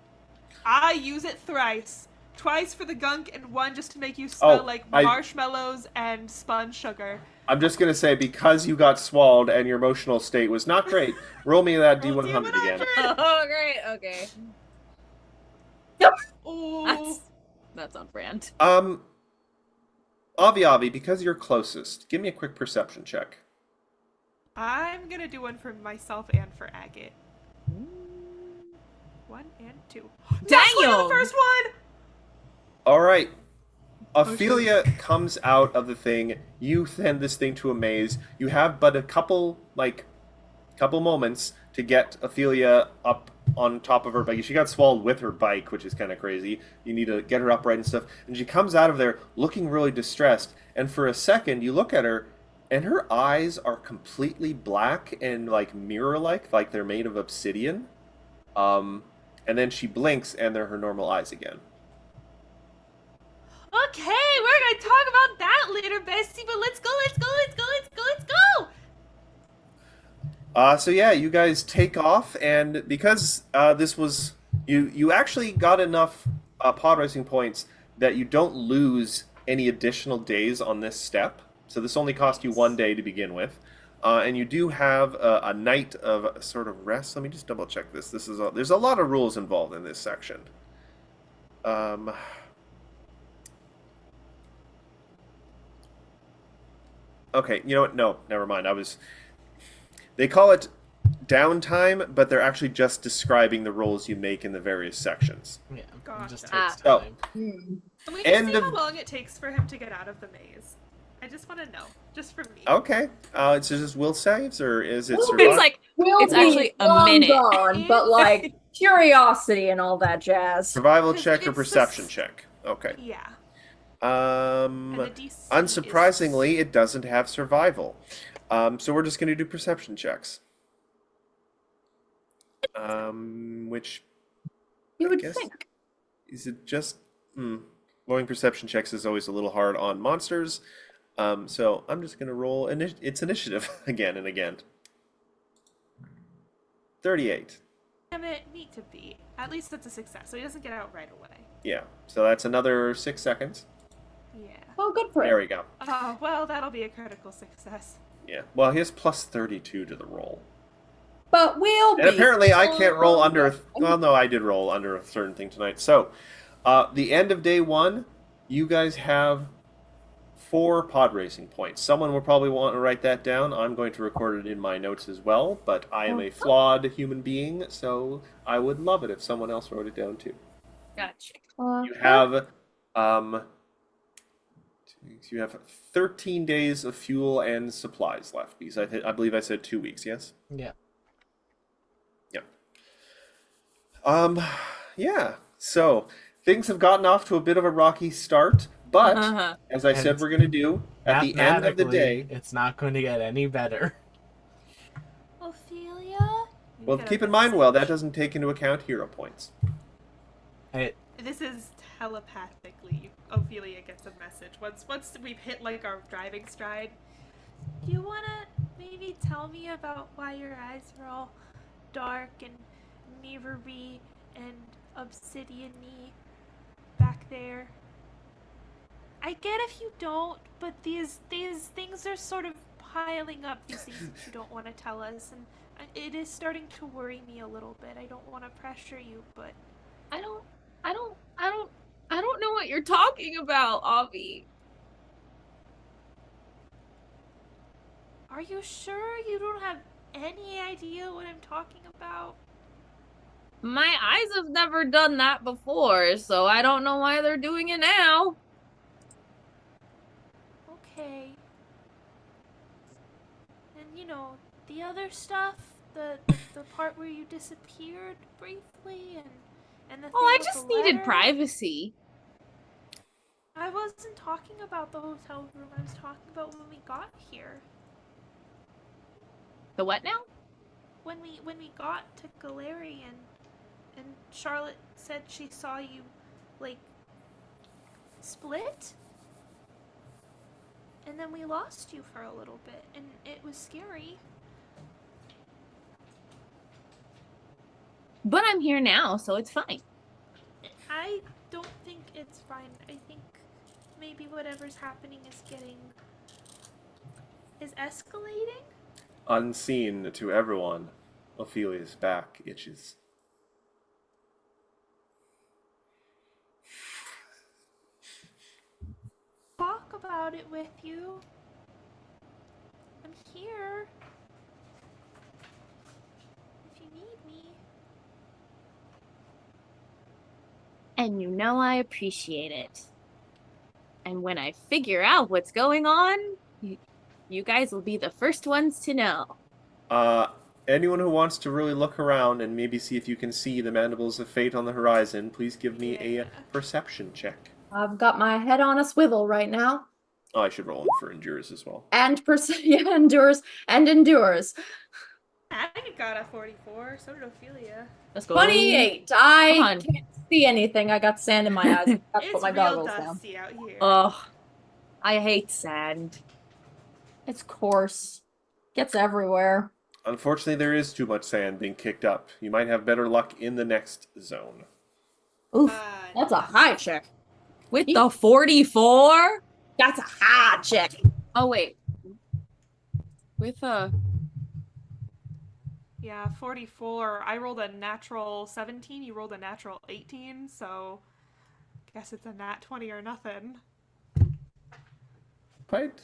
I use it thrice. Twice for the gunk and one just to make you smell Oh, like I- marshmallows and spun sugar. I'm just gonna say, because you got swallowed and your emotional state was not great, roll me that Roll D100 again. D100. Oh, great. Okay. Ooh. That's on brand. Avi, because you're closest, give me a quick perception check. I'm gonna do one for myself and for Agate. 1 and 2. That's one of Daniel! the first one! All right. Ophelia comes out of the thing. You send this thing to a maze. You have but a couple moments to get Ophelia up on top of her bike. She got swallowed with her bike, which is kind of crazy. You need to get her upright and stuff. And she comes out of there looking really distressed. And for a second, you look at her, and her eyes are completely black and like mirror-like, like they're made of obsidian. And then she blinks, and they're her normal eyes again. Okay, we're gonna talk about that later, bestie. But let's go. So yeah, you guys take off, and because this was you actually got enough pod racing points that you don't lose any additional days on this step. So this only cost you 1 day to begin with, and you do have a night of sort of rest. Let me just double check this. There's a lot of rules involved in this section. Okay, you know what? No, never mind. They call it downtime, but they're actually just describing the rolls you make in the various sections. Yeah. It just Gotcha. takes Oh. time. Can we just End see how of- long it takes for him to get out of the maze? I just want to know, just for me. Okay. It's just will saves, or is it Well, survival? It's like Will It's be actually a long minute. gone, but like curiosity and all that jazz. survival Because check or it's perception just- check? Okay. Yeah. And the DC is- Unsurprisingly, it doesn't have survival. So we're just going to do perception checks. Which You I would guess- think. is it just rolling perception checks is always a little hard on monsters. So I'm just going to roll its initiative again and again. 38. Damn it, need to be. At least that's a success, so he doesn't get out right away. Yeah. So that's another 6 seconds. Yeah. Oh, good for There him. we go. Oh, well, that'll be a critical success. Yeah. Well, he has plus 32 to the roll. But we'll be. And apparently I can't roll Oh, under... Well, no, I did roll under a certain thing tonight. So, the end of day 1, you guys have 4 pod racing points. Someone will probably want to write that down. I'm going to record it in my notes as well, but I am a flawed human being, so I would love it if someone else wrote it down too. gotcha. You have 13 days of fuel and supplies left, because I believe I said 2 weeks, yes? Yeah. Yeah. So things have gotten off to a bit of a rocky start. But as I said, And we're going to do at the end of the day. Mathematically, it's not going to get any better. Ophelia? You Well, get a keep in mind, well, that message. doesn't take into account hero points. This is telepathically. Ophelia gets a message. Once we've hit like our driving stride. Do you wanna maybe tell me about why your eyes are all dark and mirrory and obsidian-y back there? I get if you don't, but these things are sort of piling up. These things that you don't want to tell us, and it is starting to worry me a little bit. I don't want to pressure you, but I don't know what you're talking about, Avi. are you sure you don't have any idea what I'm talking about? My eyes have never done that before, so I don't know why they're doing it now. Okay. And the other stuff, the part where you disappeared briefly, and the thing Oh, I with just the needed letter? privacy. I wasn't talking about the hotel room. I was talking about when we got here. The what now? When we got to Galarian, and Charlotte said she saw you, like, split. And then we lost you for a little bit, and it was scary. But I'm here now, so it's fine. I don't think it's fine. I think maybe whatever's happening is escalating. Unseen to everyone, Ophelia's back itches. Talk about it with you. I'm here. If you need me. And you know I appreciate it. And when I figure out what's going on, you guys will be the first ones to know. Anyone who wants to really look around and maybe see if you can see the mandibles of fate on the horizon, please give me a Yeah. perception check. I've got my head on a swivel right now. Oh, I should roll in for endures as well. And yeah, endures. I got a 44. So did Ophelia. Let's go. 28. Come I on. can't see anything. I got sand in my eyes. I have to It's put my real goggles down. dusty out here. Oh, I hate sand. It's coarse. Gets everywhere. Unfortunately, there is too much sand being kicked up. You might have better luck in the next zone. Oof. Uh, That's a high check. With the 44? That's a high check. Oh, wait. With a... Yeah, 44. I rolled a natural 17. You rolled a natural 18. So, guess it's a nat 20 or nothing. Right?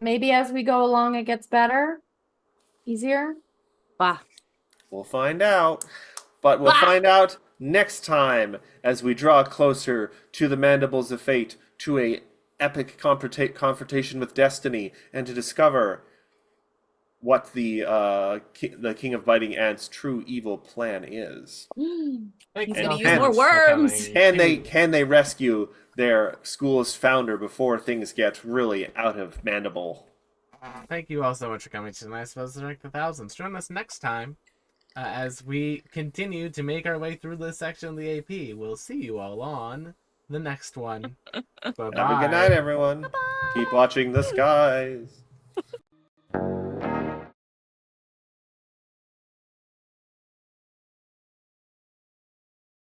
Maybe as we go along, it gets better. Easier. Bah. We'll find out. But we'll find out next time as we draw closer to the mandibles of fate, to a epic confrontation with destiny, and to discover what the King of Biting Ants' true evil plan is. Thanks He's gonna so use more much for worms. coming. Can they rescue their school's founder before things get really out of mandible? Thank you all so much for coming tonight. I suppose to rank the thousands. Join us next time as we continue to make our way through this section of the AP. We'll see you all on the next one. Bye-bye. Have a good night, everyone. Keep watching the skies.